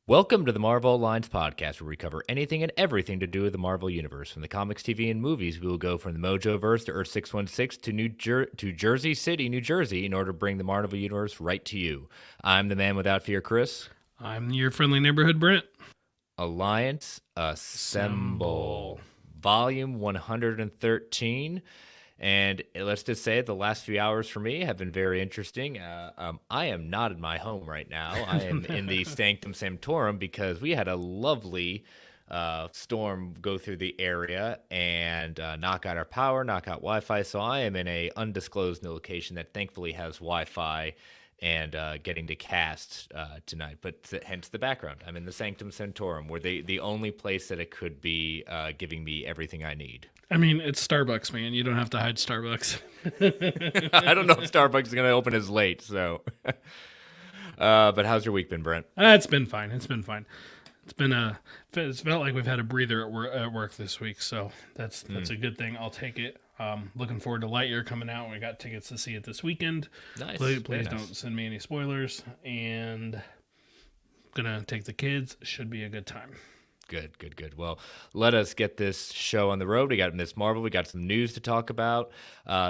Welcome to the Marvel Alliance podcast, where we cover anything and everything to do with the Marvel Universe. From the comics, TV, and movies, we will go from the Mojoverse to Earth 616 to Jersey City, New Jersey, in order to bring the Marvel Universe right to you. I'm the man without fear, Chris. I'm your friendly neighborhood Brent. Alliance Assemble. Volume 113. And let's just say the last few hours for me have been very interesting. I am not in my home right now. I am in the Sanctum Sanctorum because we had a lovely storm go through the area and knock out our power, knock out Wi-Fi. So I am in a undisclosed location that thankfully has Wi-Fi and getting to cast tonight. But hence the background. I'm in the Sanctum Sanctorum, where the only place that it could be giving me everything I need. I mean, it's Starbucks, man. You don't have to hide Starbucks. I don't know if Starbucks is going to open as late, so. But how's your week been, Brent? It's been fine. It's felt like we've had a breather at work this week, so that's a good thing. I'll take it. Looking forward to Lightyear coming out. We got tickets to see it this weekend. Nice. Please don't send me any spoilers. And gonna take the kids. Should be a good time. Good. Well, let us get this show on the road. We got Miss Marvel. We got some news to talk about.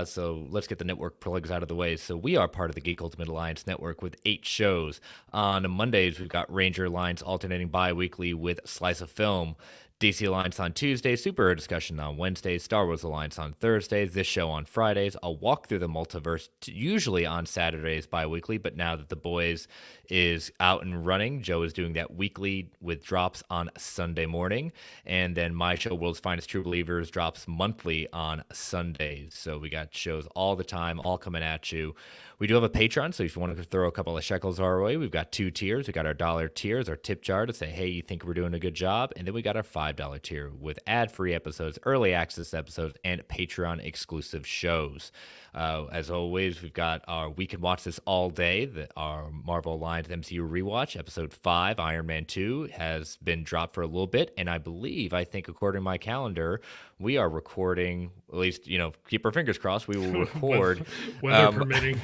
So let's get the network plugs out of the way. So we are part of the Geek Ultimate Alliance network with 8 shows. On Mondays, we've got Ranger Alliance alternating bi-weekly with Slice of Film. DC Alliance on Tuesdays, Superhero Discussion on Wednesdays, Star Wars Alliance on Thursdays, this show on Fridays, a walk through the multiverse, usually on Saturdays bi-weekly, but now that The Boys is out and running, Joe is doing that weekly with drops on Sunday morning, and then my show, World's Finest True Believers, drops monthly on Sundays. So we got shows all the time, all coming at you. We do have a Patreon, so if you want to throw a couple of shekels our way, we've got 2 tiers. We got our $1 tiers, our tip jar to say, hey, you think we're doing a good job? And then we got our $5 tier with ad-free episodes, early access episodes, and Patreon-exclusive shows. As always, we've got our We Can Watch This All Day, our Marvel Alliance MCU rewatch. Episode 5, Iron Man 2, has been dropped for a little bit, and I think, according to my calendar, we are recording, at least, keep our fingers crossed, we will record. Weather permitting.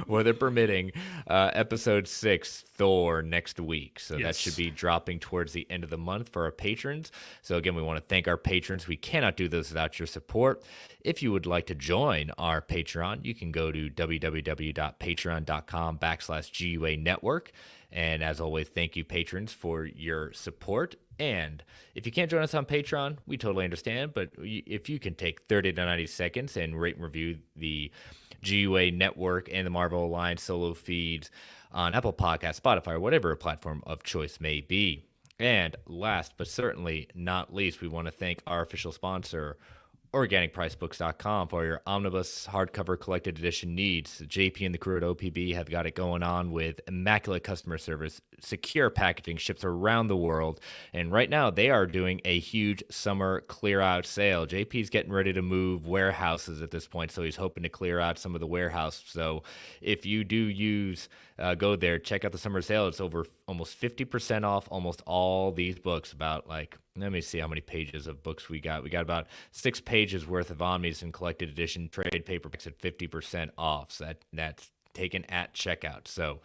Weather permitting, episode 6, Thor, next week. So that should be dropping towards the end of the month for our patrons. So again, we want to thank our patrons. We cannot do this without your support. If you would like to join our Patreon, you can go to www.patreon.com/GUA network. And as always, thank you, patrons, for your support. And if you can't join us on Patreon, we totally understand. But if you can take 30 to 90 seconds and rate and review the GUA network and the Marvel Alliance solo feeds on Apple Podcasts, Spotify, or whatever platform of choice may be. And last but certainly not least, we want to thank our official sponsor, OrganicPriceBooks.com, for your omnibus hardcover collected edition needs. JP and the crew at OPB have got it going on with immaculate customer service, secure packaging, ships around the world, and right now they are doing a huge summer clear out sale. JP's getting ready to move warehouses at this point, so he's hoping to clear out some of the warehouse. So if you do go there, check out the summer sale. It's over almost 50% off almost all these books. About, like, let me see how many pages of books we got. We got about 6 pages worth of omnis and collected edition trade paperbacks at 50% off. So that's taken at checkout. So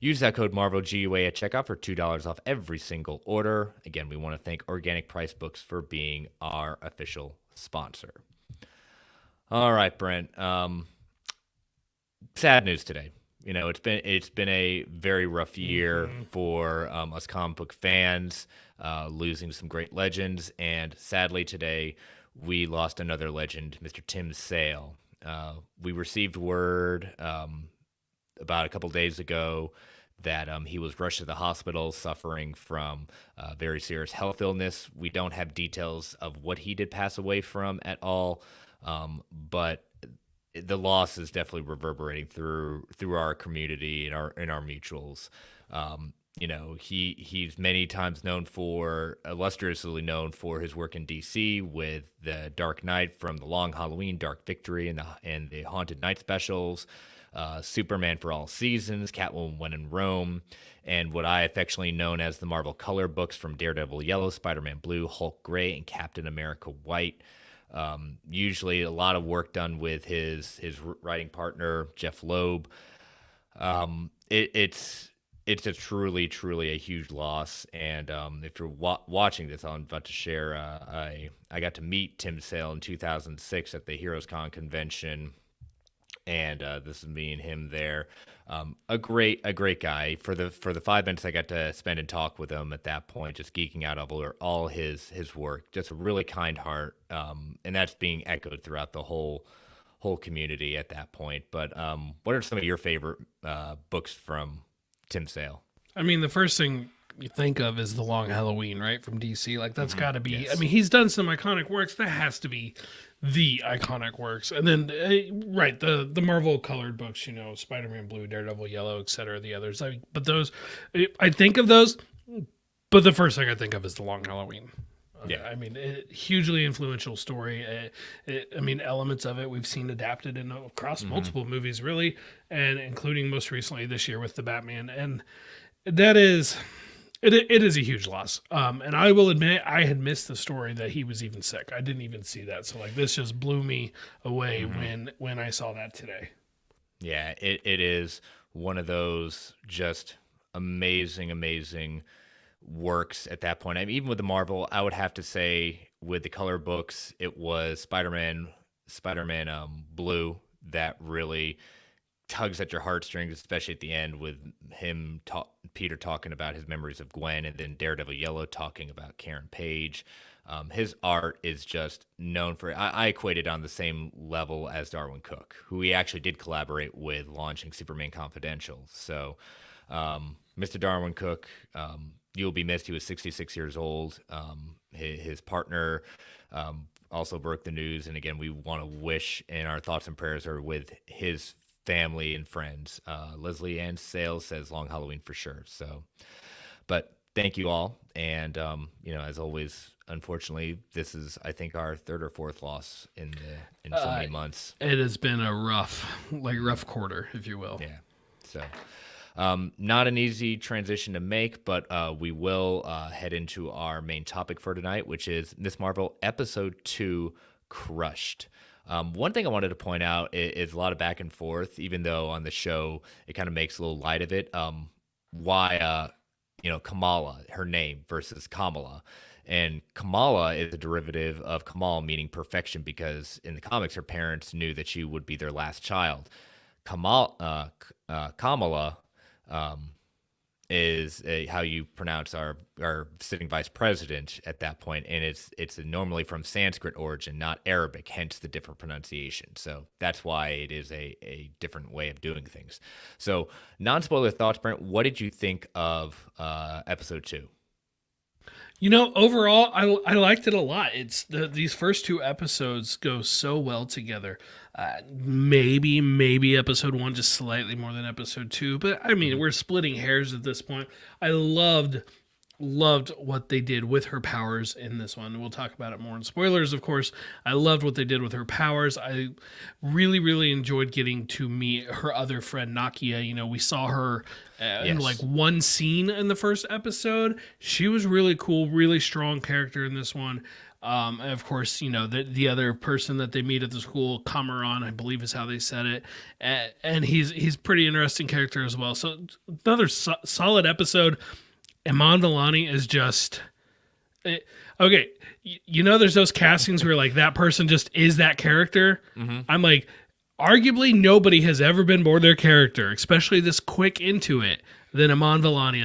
use that code MarvelGUA at checkout for $2 off every single order. Again, we want to thank Organic Price Books for being our official sponsor. All right, Brent. Sad news today. It's been a very rough year for us comic book fans, losing some great legends, and sadly today we lost another legend, Mr. Tim Sale. We received word about a couple days ago that he was rushed to the hospital suffering from very serious health illness. We don't have details of what he did pass away from at all, but the loss is definitely reverberating through our community and our mutuals. He's many times illustriously known for his work in DC with the Dark Knight, from the Long Halloween, Dark Victory, and the Haunted Night specials, Superman for All Seasons, Catwoman When in Rome, and what I affectionately known as the Marvel Color books, from Daredevil Yellow, Spider-Man Blue, Hulk Gray, and Captain America White. Usually a lot of work done with his writing partner, Jeff Loeb. It's it's a truly a huge loss. And if you're watching this, I'm about to share. I got to meet Tim Sale in 2006 at the Heroes Con convention, and this is me and him there. A great guy. For the 5 minutes I got to spend and talk with him at that point, just geeking out over all his work. Just a really kind heart, and that's being echoed throughout the whole community at that point. But what are some of your favorite books from Tim Sale? I mean, the first thing you think of is The Long Halloween, right, from DC. Like, that's got to be. Yes. I mean, he's done some iconic works. That has to be the iconic works. And then, right, the Marvel colored books, you know, Spider-Man Blue, Daredevil Yellow, etc. The others. But those, I think of those. But the first thing I think of is The Long Halloween. Yeah. I mean, hugely influential story. I mean, elements of it we've seen adapted in across multiple movies, really, and including most recently this year with the Batman. And that is, it is a huge loss. And I will admit, I had missed the story that he was even sick. I didn't even see that. So like, this just blew me away when I saw that today. Yeah, it is one of those just amazing works at that point. I mean, even with the Marvel, I would have to say with the color books, it was Spider-Man Blue that really tugs at your heartstrings, especially at the end with him Peter talking about his memories of Gwen, and then Daredevil Yellow talking about Karen Page. His art is just known for, I equate it on the same level as Darwin Cook, who he actually did collaborate with launching Superman Confidential. So Mr. Darwin Cook, you'll be missed. He was 66 years old. His partner also broke the news. And again, we want to wish, and our thoughts and prayers are with his family and friends. Leslie Ann Sales says Long Halloween for sure. So, but thank you all. And, as always, unfortunately, this is, I think, our third or fourth loss in so many months. It has been a rough quarter, if you will. Yeah. So, not an easy transition to make, but we will head into our main topic for tonight, which is Ms. Marvel Episode 2, Crushed. One thing I wanted to point out is a lot of back and forth, even though on the show it kind of makes a little light of it. Why, Kamala, her name, versus Kamala. And Kamala is a derivative of Kamal, meaning perfection, because in the comics, her parents knew that she would be their last child. Kamala is how you pronounce our sitting vice president at that point, and it's normally from Sanskrit origin, not Arabic, hence the different pronunciation. So that's why it is a different way of doing things. So non-spoiler thoughts, Brent, what did you think of episode 2? Overall, I liked it a lot. It's these first two episodes go so well together. Maybe episode 1 just slightly more than episode 2, but I mean, we're splitting hairs at this point. I loved what they did with her powers in this one. We'll talk about it more in spoilers, of course. I loved what they did with her powers. I really enjoyed getting to meet her other friend, Nakia. We saw her in like one scene in the first episode. She was really cool, really strong character in this one. And of course, the other person that they meet at the school, Kamaran, I believe is how they said it. And he's pretty interesting character as well. So another solid episode. Iman Vellani is just okay. There's those castings where like that person just is that character. I'm like, arguably nobody has ever been more their character, especially this quick into it, than Iman Vellani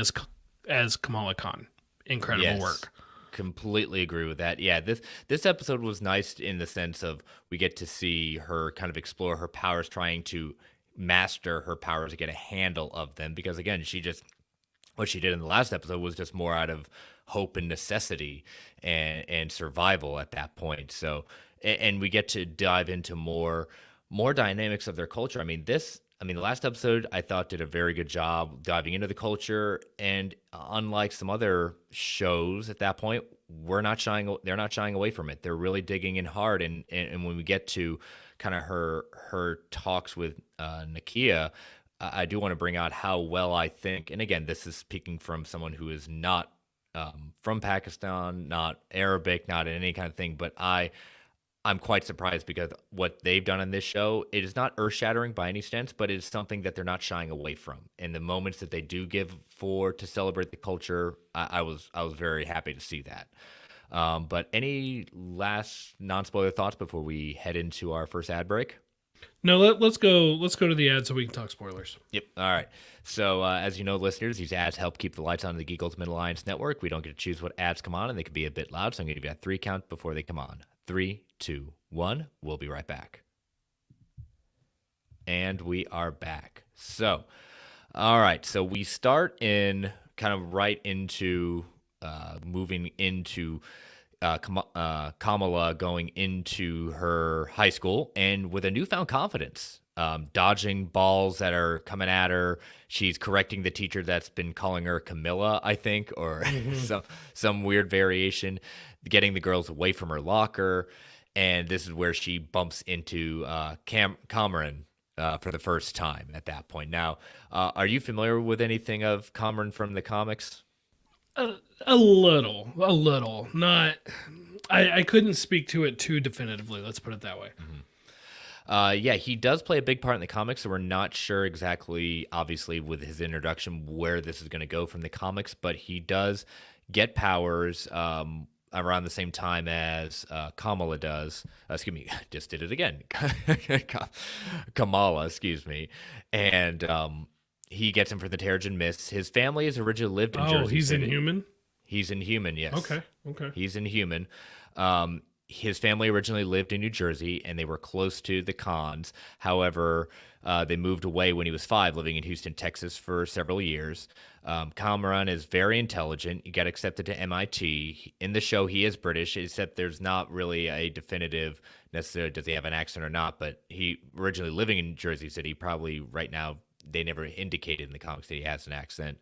as Kamala Khan. Incredible work. Completely agree with that. Yeah, this episode was nice in the sense of we get to see her kind of explore her powers, trying to master her powers to get a handle of them. Because again, what she did in the last episode was just more out of hope and necessity and survival at that point. So, and we get to dive into more dynamics of their culture. I mean, the last episode I thought did a very good job diving into the culture, and unlike some other shows at that point, they're not shying away from it. They're really digging in hard. And when we get to kind of her talks with Nakia, I do want to bring out how well I think, and again, this is speaking from someone who is not from Pakistan, not Arabic, not any kind of thing, but I I'm quite surprised because what they've done in this show, it is not earth-shattering by any sense, but it is something that they're not shying away from. And the moments that they do give for to celebrate the culture, I was very happy to see that. But any last non-spoiler thoughts before we head into our first ad break? No, let's go to the ad so we can talk spoilers. Yep. All right. So, as you know, listeners, these ads help keep the lights on in the Geek Ultimate Alliance Network. We don't get to choose what ads come on, and they can be a bit loud, so I'm going to give you a 3 count before they come on. 3, 2, 1. We'll be right back. And we are back. So, all right. So we start in kind of right into moving into Kamala going into her high school and with a newfound confidence, dodging balls that are coming at her. She's correcting the teacher that's been calling her Camilla, I think, or some weird variation, getting the girls away from her locker. And this is where she bumps into Cameron for the first time at that point. Now, are you familiar with anything of Cameron from the comics? A little. Not. I couldn't speak to it too definitively. Let's put it that way. Yeah, he does play a big part in the comics, so we're not sure exactly, obviously, with his introduction, where this is going to go from the comics, but he does get powers around the same time as Kamala does. Excuse me, just did it again. Kamala, excuse me. And he gets him for the Terrigen Mist. His family has originally lived in Jersey Oh, he's City. Inhuman? He's Inhuman, yes. Okay. He's Inhuman. His family originally lived in New Jersey, and they were close to the Khans. However, they moved away when he was 5, living in Houston, Texas for several years. Kamran is very intelligent. He got accepted to MIT. In the show, he is British, except there's not really a definitive necessarily does he have an accent or not, but he originally living in Jersey City, probably right now, they never indicated in the comics that he has an accent.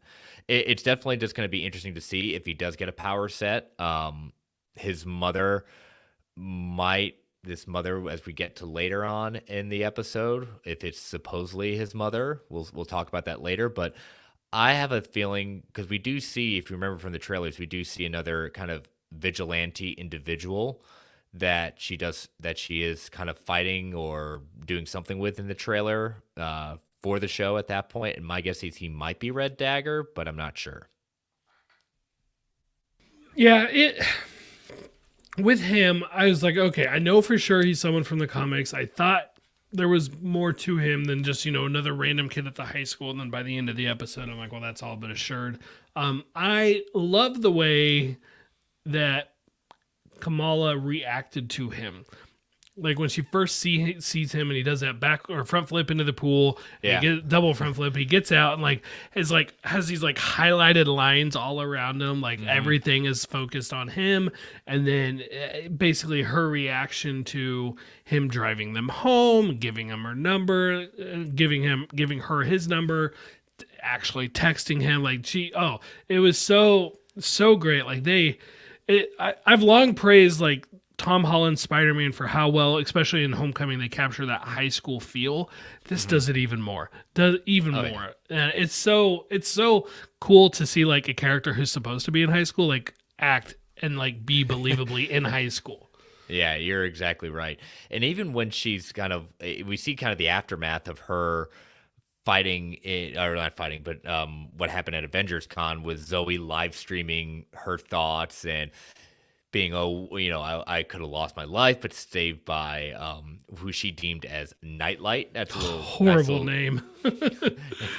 It's definitely just going to be interesting to see if he does get a power set. His mother as we get to later on in the episode, if it's supposedly his mother, we'll talk about that later. But I have a feeling, because we do see, if you remember from the trailers, we do see another kind of vigilante individual that she is kind of fighting or doing something with in the trailer for the show at that point. And my guess is he might be Red Dagger, but I'm not sure. Yeah, with him, I was like, okay, I know for sure he's someone from the comics. I thought there was more to him than just, another random kid at the high school. And then by the end of the episode, I'm like, well, that's all but assured. I love the way that Kamala reacted to him. Like when she first sees him and he does that back or front flip into the pool, and he double front flip, he gets out and has these like highlighted lines all around him, like everything is focused on him. And then basically her reaction to him driving them home, giving him her number, giving her his number, actually texting him, it was so great. Like I've long praised like Tom Holland's Spider-Man for how well, especially in Homecoming, they capture that high school feel. This does it even more. More. And it's so cool to see like a character who's supposed to be in high school like act and like be believably in high school. Yeah, you're exactly right. And even when she's we see kind of the aftermath of her fighting, or not fighting, but what happened at Avengers Con with Zoe live streaming her thoughts and being, I could have lost my life, but saved by who she deemed as Nightlight. That's a little horrible name.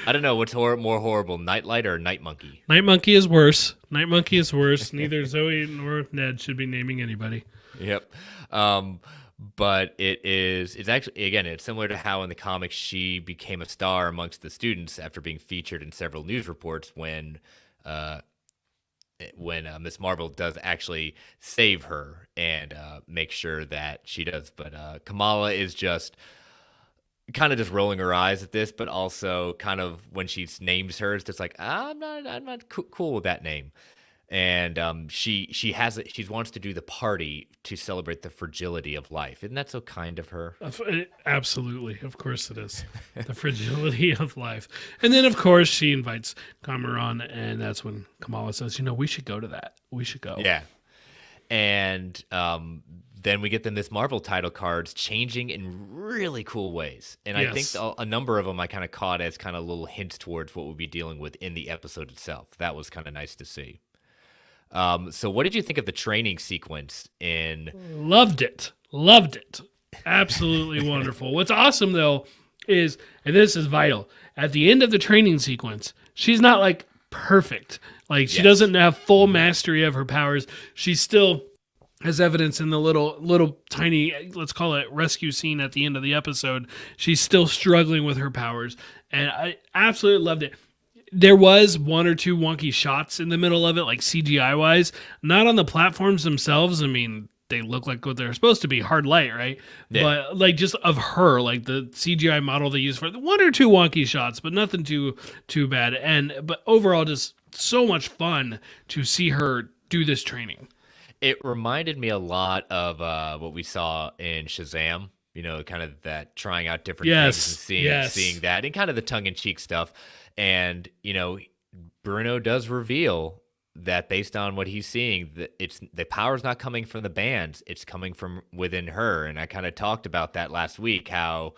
I don't know what's more horrible, Nightlight or Night Monkey. Night Monkey is worse. Neither Zoe nor Ned should be naming anybody. Yep. But it's actually, again, it's similar to how in the comics she became a star amongst the students after being featured in several news reports when Miss Marvel does actually save her and make sure that she does. But Kamala is just kind of just rolling her eyes at this, but also kind of when she names her, it's just like, I'm not cool with that name. And she wants to do the party to celebrate the fragility of life. Isn't that so kind of her? Absolutely. Of course it is. The fragility of life. And then, of course, she invites Kamran, and that's when Kamala says, we should go to that. We should go. Yeah. And then we get them this Marvel title cards changing in really cool ways. And I think a number of them I kind of caught as kind of little hints towards what we'll be dealing with in the episode itself. That was kind of nice to see. So what did you think of the training sequence in... Loved it. Absolutely wonderful. What's awesome, though, is, and this is vital, at the end of the training sequence, she's not, like, perfect. Like, she doesn't have full mastery of her powers. She still has evidence in the little tiny, let's call it, rescue scene at the end of the episode. She's still struggling with her powers, and I absolutely loved it. There was one or two wonky shots in the middle of it, like CGI-wise. Not on the platforms themselves. I mean, they look like what they're supposed to be, hard light, right? Yeah. But like just of her, like the CGI model they use for one or two wonky shots, but nothing too bad. But overall, just so much fun to see her do this training. It reminded me a lot of what we saw in Shazam. You know, kind of that trying out different things and seeing that, and kind of the tongue-in-cheek stuff. And, you know, Bruno does reveal that based on what he's seeing, that the power's not coming from the bands, it's coming from within her. And I kind of talked about that last week, how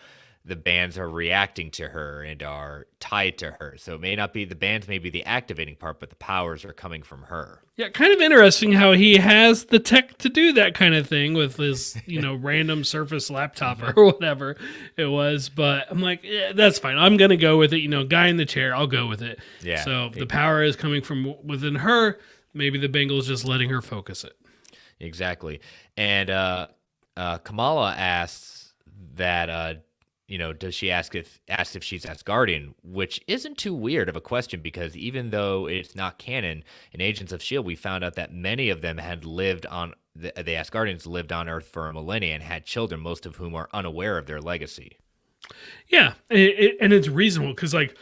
the bands are reacting to her and are tied to her. So it may not be the bands, may be the activating part, but the powers are coming from her. Yeah, kind of interesting how he has the tech to do that kind of thing with his, random Surface laptop or whatever it was. But I'm like, yeah, that's fine. I'm going to go with it. Guy in the chair, I'll go with it. Yeah. So if the power is coming from within her, maybe the Bengal's just letting her focus it. Exactly. And Kamala asks that... does she ask if she's Asgardian, which isn't too weird of a question, because even though it's not canon in Agents of S.H.I.E.L.D., we found out that many of them had lived on, the Asgardians lived on Earth for a millennia and had children, most of whom are unaware of their legacy. Yeah, and it's reasonable, because, like,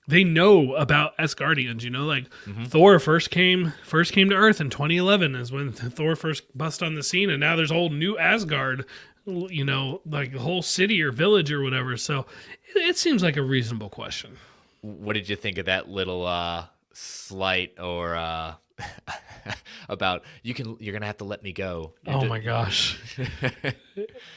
they know about Asgardians, Thor first came to Earth in 2011 is when Thor first bust on the scene, and now there's a whole new Asgard, like the whole city or village or whatever. So it seems like a reasonable question. What did you think of that little slight or about you're gonna have to let me go? My gosh.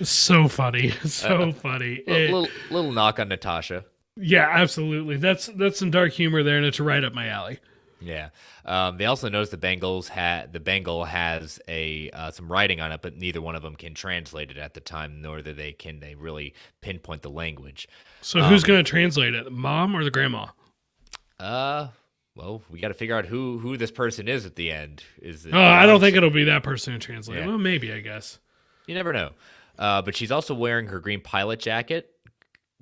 So funny. Funny. Little knock on Natasha. Yeah, absolutely. That's some dark humor there, and it's right up my alley. Yeah. They also noticed the Bengal has some writing on it, but neither one of them can translate it at the time, nor can they really pinpoint the language. So who's going to translate it, the mom or the grandma? Well, we got to figure out who this person is at the end. I don't think it'll be that person to translate. Yeah. Well, maybe, I guess. You never know. But she's also wearing her green pilot jacket.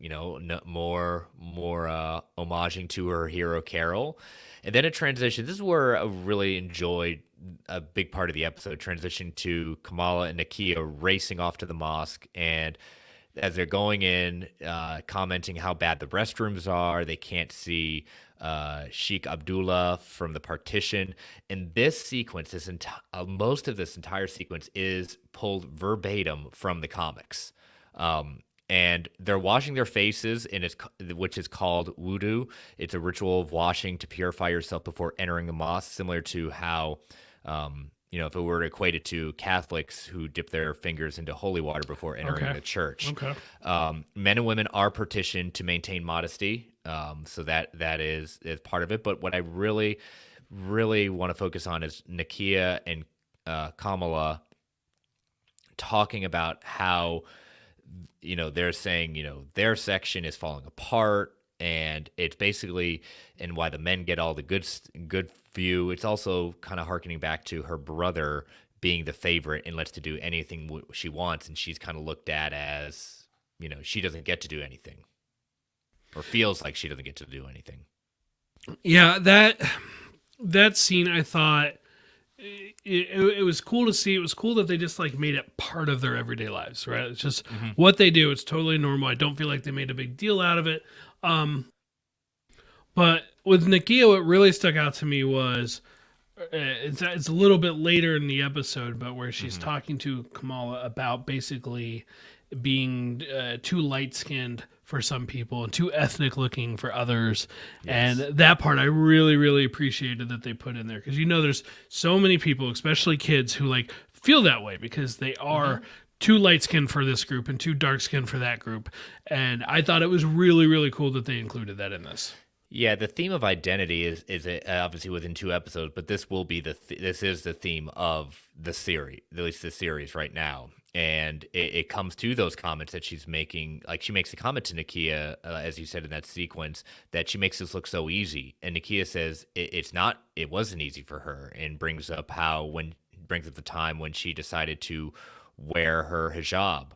More homaging to her hero Carol. And then a transition. This is where I really enjoyed a big part of the episode. Transition to Kamala and Nakia racing off to the mosque, and as they're going in, commenting how bad the restrooms are. They can't see Sheikh Abdullah from the partition. And this sequence, most of this entire sequence is pulled verbatim from the comics. And they're washing their faces, which is called wudu. It's a ritual of washing to purify yourself before entering the mosque, similar to how, if it were equated to Catholics who dip their fingers into holy water before entering the church. Okay. Men and women are partitioned to maintain modesty, so that is part of it. But what I really, really want to focus on is Nakia and Kamala talking about how, they're saying, their section is falling apart, and it's basically, and why the men get all the good view. It's also kind of hearkening back to her brother being the favorite and lets to do anything she wants, and she's kind of looked at as, she doesn't get to do anything, or feels like she doesn't get to do anything. Yeah, that scene, I thought, it was cool to see. It was cool that they just made it part of their everyday lives, right? It's just what they do. It's totally normal. I don't feel like they made a big deal out of it. But with Nakia, what really stuck out to me was it's a little bit later in the episode, but where she's talking to Kamala about basically being too light-skinned for some people and too ethnic looking for others. Yes. And that part I really, really appreciated that they put in there, because there's so many people, especially kids, who feel that way because they are too light skinned for this group and too dark skinned for that group. And I thought it was really, really cool that they included that in this. Yeah, the theme of identity is obviously within 2 episodes, but this will be this is the theme of the series, at least the series right now. And it comes to those comments that she's making. Like, she makes a comment to Nakia, as you said in that sequence, that she makes this look so easy. And Nakia says it wasn't easy for her, and brings up the time when she decided to wear her hijab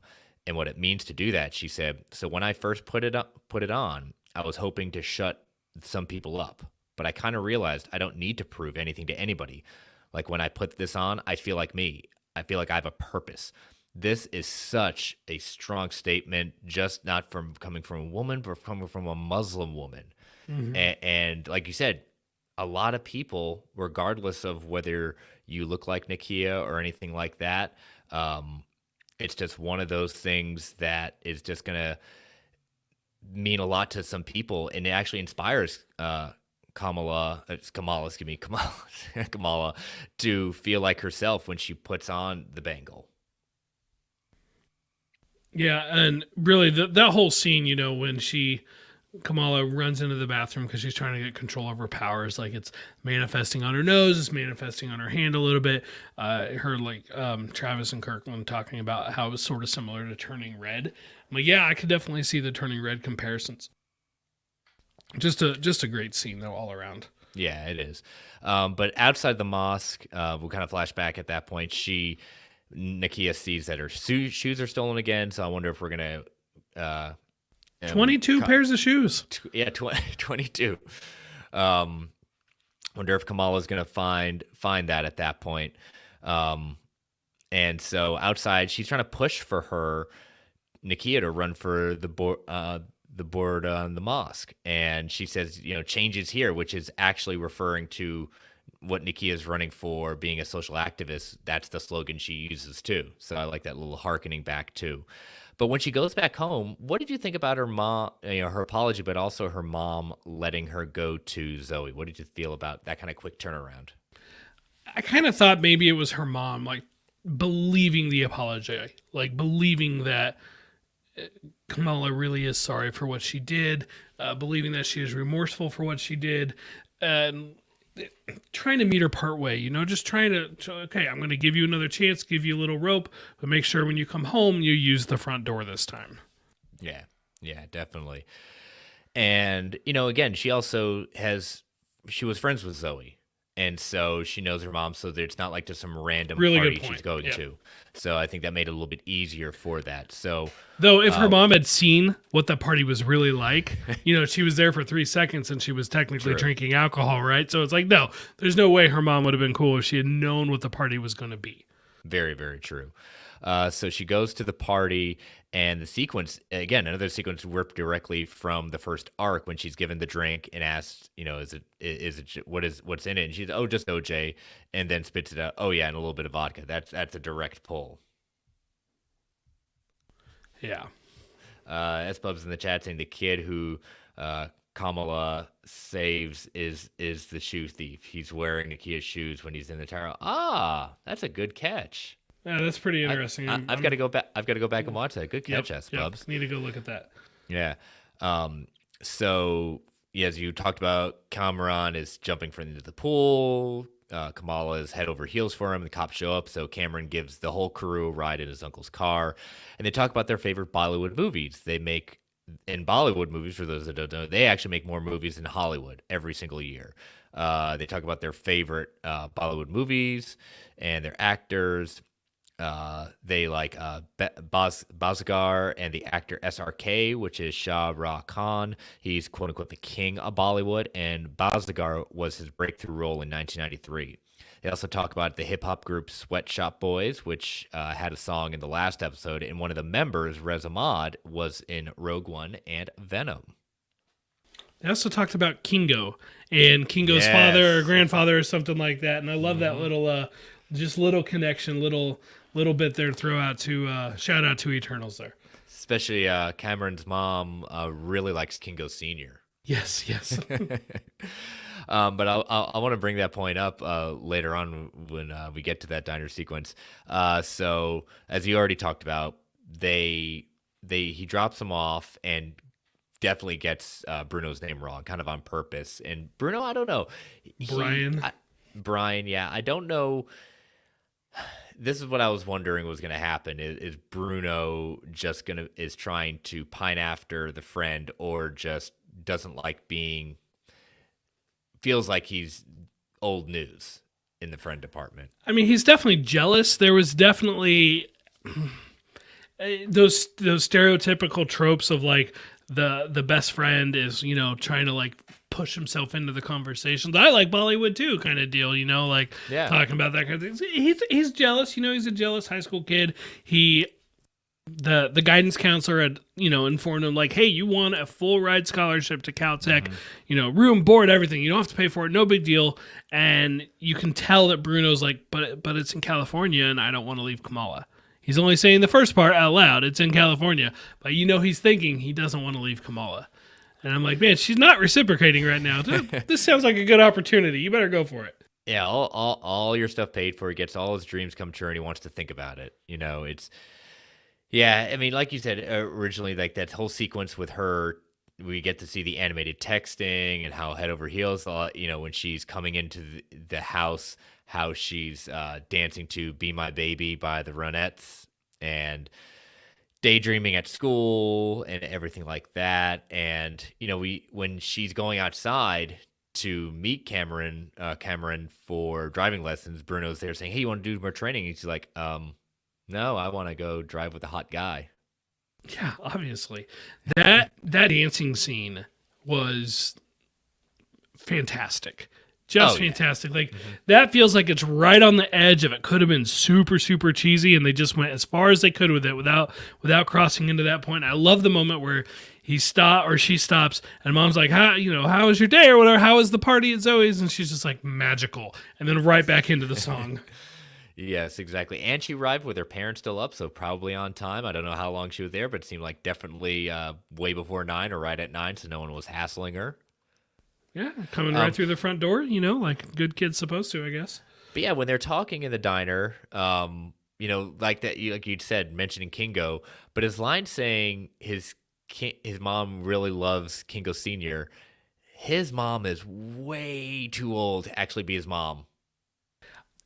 and what it means to do that. She said, "So when I first put it on, I was hoping to shut some people up, but I kind of realized I don't need to prove anything to anybody. Like, when I put this on, I feel like me. I feel like I have a purpose." This is such a strong statement, just not coming from a woman, but coming from a Muslim woman. And like you said, a lot of people, regardless of whether you look like Nakia or anything like that, it's just one of those things that is just going to mean a lot to some people, and it actually inspires Kamala to feel like herself when she puts on the bangle. Yeah, and really that whole scene, when Kamala runs into the bathroom because she's trying to get control of her powers, like it's manifesting on her nose, it's manifesting on her hand a little bit. Travis and Kirkland talking about how it was sort of similar to Turning Red. I'm like, yeah, I could definitely see the Turning Red comparisons. Just a great scene though, all around. Yeah, it is. But outside the mosque, we'll kind of flash back at that point. Nakia sees that her shoes are stolen again, so I wonder if we're gonna 22 pairs of shoes. 22. Wonder if Kamala's gonna find that at that point. And so outside, she's trying to push for her Nakia to run for the board on the mosque, and she says, change is here, which is actually referring to what Nakia is running for, being a social activist. That's the slogan she uses too. So I like that little hearkening back too. But when she goes back home, what did you think about her mom, her apology, but also her mom letting her go to Zoe? What did you feel about that kind of quick turnaround? I kind of thought maybe it was her mom, like, believing the apology, like believing that Kamala really is sorry for what she did, believing that she is remorseful for what she did, and trying to meet her part way, just trying to, okay, I'm going to give you another chance, give you a little rope, but make sure when you come home, you use the front door this time. Yeah, definitely. And, again, she was friends with Zoe. And so she knows her mom, so that it's not like just some random party she's going to. So I think that made it a little bit easier for that. So, though, if her mom had seen what the party was really like, she was there for 3 seconds and she was technically drinking alcohol, right? So it's like, no, there's no way her mom would have been cool if she had known what the party was going to be. Very, very true. So she goes to the party, and the sequence, again, another sequence ripped directly from the first arc when she's given the drink and asked, is it what's in it? And she's, oh, just OJ, and then spits it out. Oh yeah, and a little bit of vodka. That's a direct pull. Yeah. S Bub's in the chat saying the kid who Kamala saves is the shoe thief. He's wearing Nakia's shoes when he's in the tower. Ah, that's a good catch. Yeah, that's pretty interesting. I've got to go back. I've got to go back and watch that. Good catch, S Bubs. Need to go look at that. Yeah. So as you talked about, Cameron is jumping into the pool. Kamala is head over heels for him. The cops show up, so Cameron gives the whole crew a ride in his uncle's car, and they talk about their favorite Bollywood movies. They make, in Bollywood movies, for those that don't know, they actually make more movies than Hollywood every single year. They talk about their favorite Bollywood movies and their actors. They like Bhaskar and the actor SRK, which is Shah Rukh Khan. He's quote unquote the king of Bollywood, and Bhaskar was his breakthrough role in 1993. They also talk about the hip hop group Sweat Shop Boys, which had a song in the last episode, and one of the members, Rez Ahmad, was in Rogue One and Venom. They also talked about Kingo and Kingo's father or grandfather or something like that, and I love that little connection, little bit there to throw out to shout out to Eternals there. Especially Cameron's mom really likes Kingo Sr. Yes. But I want to bring that point up later on when we get to that diner sequence. So as you already talked about, he drops him off and definitely gets Bruno's name wrong, kind of on purpose. And Bruno, I don't know, Brian, yeah, I don't know. This is what I was wondering was going to happen. Is Bruno just is trying to pine after the friend, or just doesn't like feels like he's old news in the friend department? I mean, he's definitely jealous. There was definitely those stereotypical tropes of like the best friend is, trying to like push himself into the conversations. I like Bollywood too, kind of deal, like talking about that kind of thing. He's jealous, he's a jealous high school kid. The guidance counselor had, informed him like, hey, you want a full ride scholarship to Caltech, room, board, everything. You don't have to pay for it. No big deal. And you can tell that Bruno's like, but it's in California and I don't want to leave Kamala. He's only saying the first part out loud. It's in California. But he's thinking he doesn't want to leave Kamala. And I'm like, man, she's not reciprocating right now. This sounds like a good opportunity. You better go for it. Yeah, all your stuff paid for. He gets all his dreams come true and he wants to think about it. Yeah, I mean, like you said originally, like that whole sequence with her, we get to see the animated texting and how head over heels, when she's coming into the house, how she's dancing to Be My Baby by the Ronettes and daydreaming at school and everything like that. And, when she's going outside to meet Cameron for driving lessons, Bruno's there saying, hey, you want to do more training? And she's like, no, I want to go drive with a hot guy. Yeah, obviously. That dancing scene was fantastic. Just fantastic. Yeah. Like that feels like it's right on the edge of it could have been super, super cheesy, and they just went as far as they could with it without crossing into that point. I love the moment where she stops and mom's like, how was your day or whatever? How was the party at Zoe's? And she's just like magical. And then right back into the song. Yes, exactly. And she arrived with her parents still up, so probably on time. I don't know how long she was there, but it seemed like definitely way before 9 or right at 9, so no one was hassling her. Yeah, coming right through the front door, like a good kid's supposed to, I guess. But yeah, when they're talking in the diner, like that, like you'd said, mentioning Kingo, but his line saying his mom really loves Kingo Sr., his mom is way too old to actually be his mom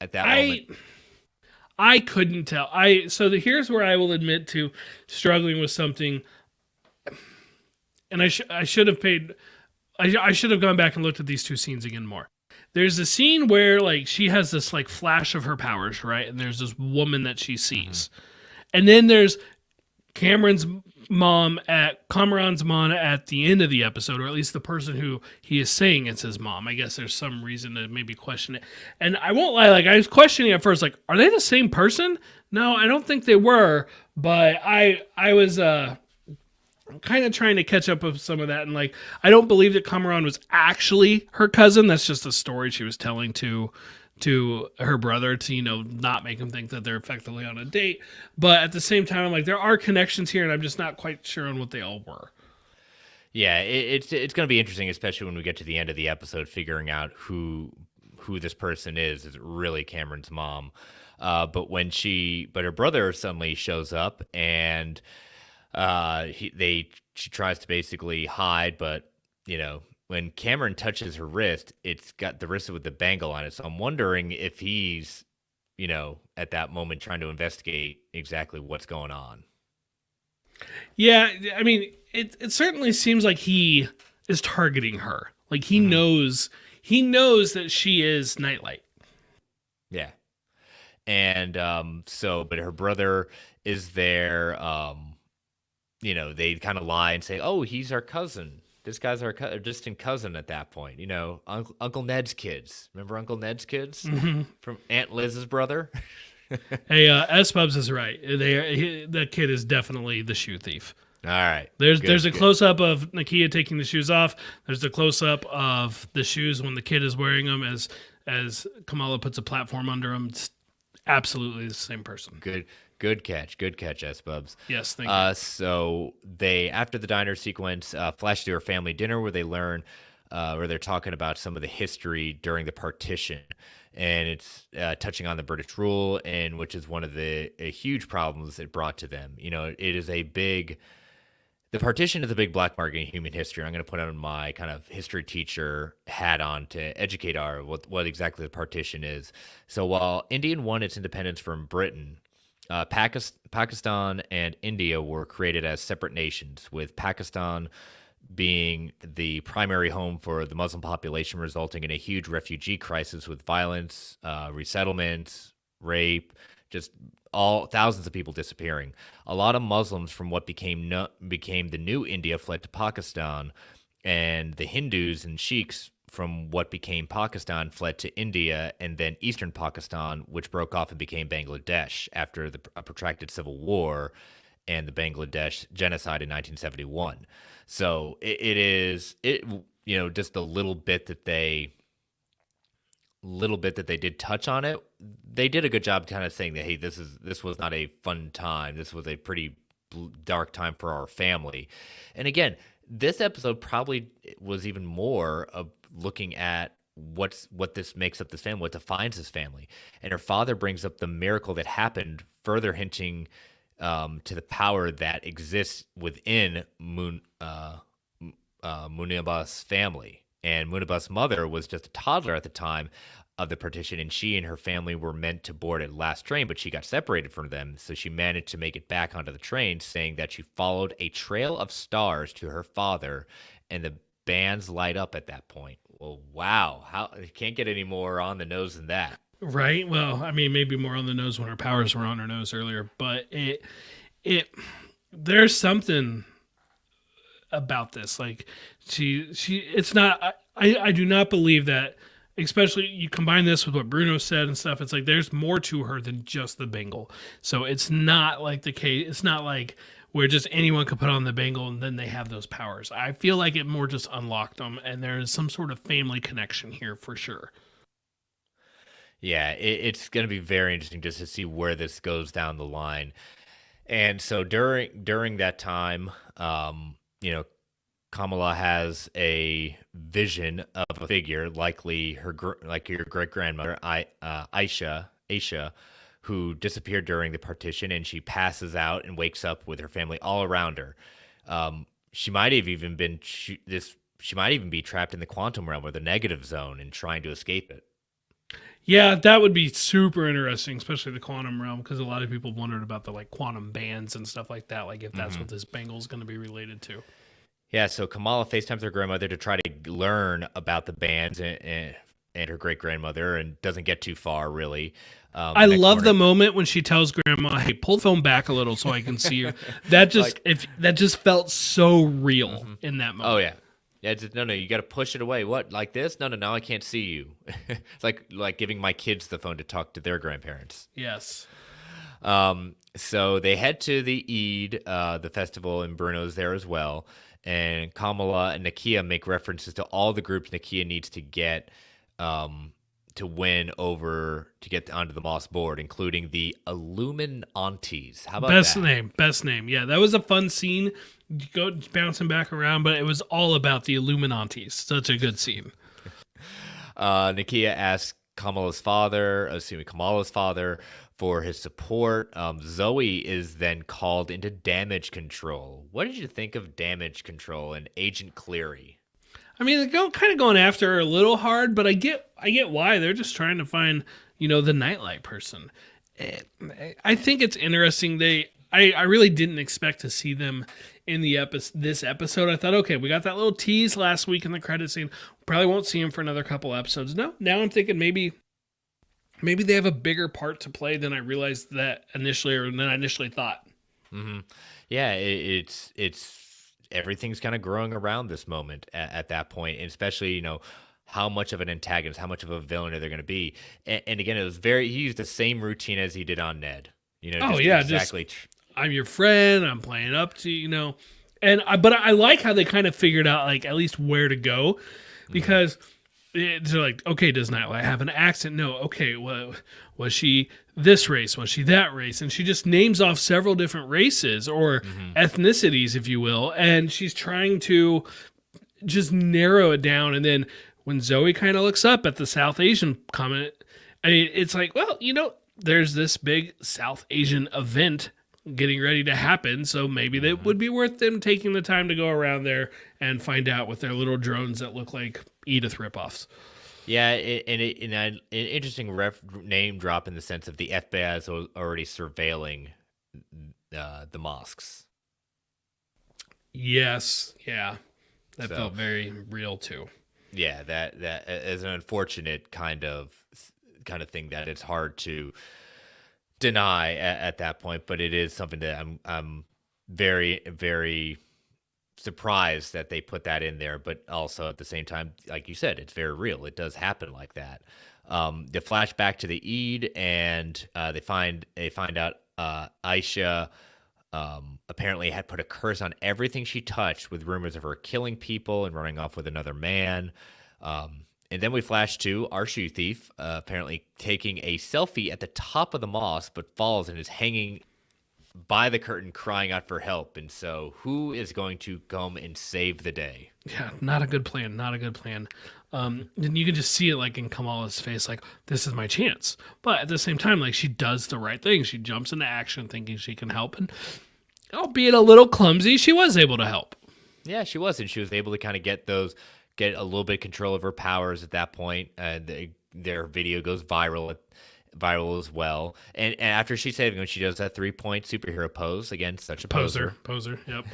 at that moment. I couldn't tell. Here's where I will admit to struggling with something, and I should have paid. I should have gone back and looked at these two scenes again more. There's a scene where like she has this like flash of her powers, right? And there's this woman that she sees, and then there's Kamran's mom at the end of the episode, or at least the person who he is saying it's his mom. I guess there's some reason to maybe question it. And I won't lie, like I was questioning at first, like, are they the same person? No, I don't think they were, but I was kind of trying to catch up with some of that, and like I don't believe that Kamran was actually her cousin. That's just a story she was telling to her brother to, not make him think that they're effectively on a date. But at the same time, I'm like, there are connections here, and I'm just not quite sure on what they all were. Yeah, it's going to be interesting, especially when we get to the end of the episode, figuring out who this person is. Is it really Cameron's mom? But her brother suddenly shows up, and she tries to basically hide, but when Cameron touches her wrist, it's got the wrist with the bangle on it. So I'm wondering if he's, at that moment trying to investigate exactly what's going on. Yeah, I mean, it certainly seems like he is targeting her. Like he knows that she is Nightlight. Yeah. And but her brother is there. They kind of lie and say, oh, he's our cousin. This guy's our distant cousin at that point. Uncle Ned's kids. Remember Uncle Ned's kids from Aunt Liz's brother? Hey, S-Bubs is right. The kid is definitely the shoe thief. All right. There's a close-up of Nakia taking the shoes off. There's a close-up of the shoes when the kid is wearing them as Kamala puts a platform under them. It's absolutely the same person. Good catch, S-Bubs. Yes, thank you. So they, after the diner sequence, flash to her family dinner where they learn where they're talking about some of the history during the partition. And it's touching on the British rule, and which is one of the huge problems it brought to them. It is the partition is a big black mark in human history. I'm going to put on my kind of history teacher hat on to educate what exactly the partition is. So while India won its independence from Britain, Pakistan and India were created as separate nations, with Pakistan being the primary home for the Muslim population, resulting in a huge refugee crisis with violence, resettlement, rape, just all thousands of people disappearing. A lot of Muslims from what became the new India fled to Pakistan, and the Hindus and Sheiks from what became Pakistan fled to India and then eastern Pakistan, which broke off and became Bangladesh after a protracted civil war and the Bangladesh genocide in 1971. So it is just the little bit that they did touch on it. They did a good job kind of saying that, hey, this was not a fun time. This was a pretty dark time for our family. And again, this episode probably was even more of looking at what this makes up this family, what defines this family. And her father brings up the miracle that happened, further hinting to the power that exists within Munibah's family. And Munibah's mother was just a toddler at the time of the partition, and she and her family were meant to board a last train, but she got separated from them, so she managed to make it back onto the train, saying that she followed a trail of stars to her father, and the bands light up at that point. Well, wow. You can't get any more on the nose than that. Right. Well, I mean, maybe more on the nose when her powers were on her nose earlier, but there's something about this. Like it's not, I do not believe that, especially you combine this with what Bruno said and stuff. It's like, there's more to her than just the bangle. So it's not like the case. It's not like where just anyone could put on the bangle and then they have those powers. I feel like it more just unlocked them, and there's some sort of family connection here for sure. Yeah, it's going to be very interesting just to see where this goes down the line. And so during that time, Kamala has a vision of a figure, likely like your great grandmother, Aisha, who disappeared during the partition, and she passes out and wakes up with her family all around her. She might have even been she might even be trapped in the quantum realm or the negative zone and trying to escape it. Yeah, that would be super interesting, especially the quantum realm, because a lot of people wondered about the quantum bands and stuff like that, like if that's what this bangle is going to be related to. Yeah, so Kamala FaceTimes her grandmother to try to learn about the bands and her great grandmother, and doesn't get too far really. I love the moment when she tells Grandma, "Hey, pull the phone back a little so I can see you." That just that just felt so real in that moment. Oh yeah. Yeah, no, you got to push it away. What, like this? No, I can't see you. It's like giving my kids the phone to talk to their grandparents. Yes. So they head to the Eid, the festival, and Bruno's there as well. And Kamala and Nakia make references to all the groups Nakia needs to get to win over to get onto the Moss board, including the Illuminantes. How about that? Best name. Yeah, that was a fun scene. Go bouncing back around, but it was all about the Illuminantes. Such a good scene. Nakia asks Kamala's father for his support. Zoe is then called into damage control. What did you think of damage control and Agent Cleary? I mean, they're kind of going after her a little hard, but I get why. They're just trying to find, the nightlight person. I think it's interesting. I really didn't expect to see them in this episode. I thought, okay, we got that little tease last week in the credit scene. Probably won't see him for another couple episodes. No, now I'm thinking maybe they have a bigger part to play than I realized that initially, or than I initially thought. Mm-hmm. Yeah, it's everything's kind of growing around this moment at that point, and especially how much of an antagonist, how much of a villain are they going to be? And again, he used the same routine as he did on Ned. Exactly. I'm your friend. I'm playing up to but I like how they kind of figured out at least where to go, because they're like, okay, does Nightlight have an accent? No. Okay, well, was she this race? Was she that race? And she just names off several different races or ethnicities, if you will, and she's trying to just narrow it down. And then when Zoe kind of looks up at the South Asian comment, I mean, it's like, well, there's this big South Asian event getting ready to happen, so maybe that would be worth them taking the time to go around there and find out with their little drones that look like Edith ripoffs. Yeah, an interesting name drop in the sense of the FBI is already surveilling the mosques. Yes, yeah, that felt very real too. Yeah, that is an unfortunate kind of thing that it's hard to deny at that point, but it is something that I'm very, very surprised that they put that in there, but also at the same time, like you said, it's very real. It does happen like that. The flashback to the Eid, and they find out Aisha apparently had put a curse on everything she touched, with rumors of her killing people and running off with another man. And then we flash to our shoe thief, apparently taking a selfie at the top of the mosque, but falls and is hanging by the curtain crying out for help. And so who is going to come and save the day? Yeah, not a good plan. Not a good plan. And you can just see it like in Kamala's face, like, this is my chance. But at the same time, like, she does the right thing. She jumps into action thinking she can help. And albeit a little clumsy, she was able to help. Yeah, she was. And she was able to kind of get a little bit of control of her powers at that point. Their video goes viral as well. And after she's saving him, she does that 3-point superhero pose. Again, such a poser. Yep.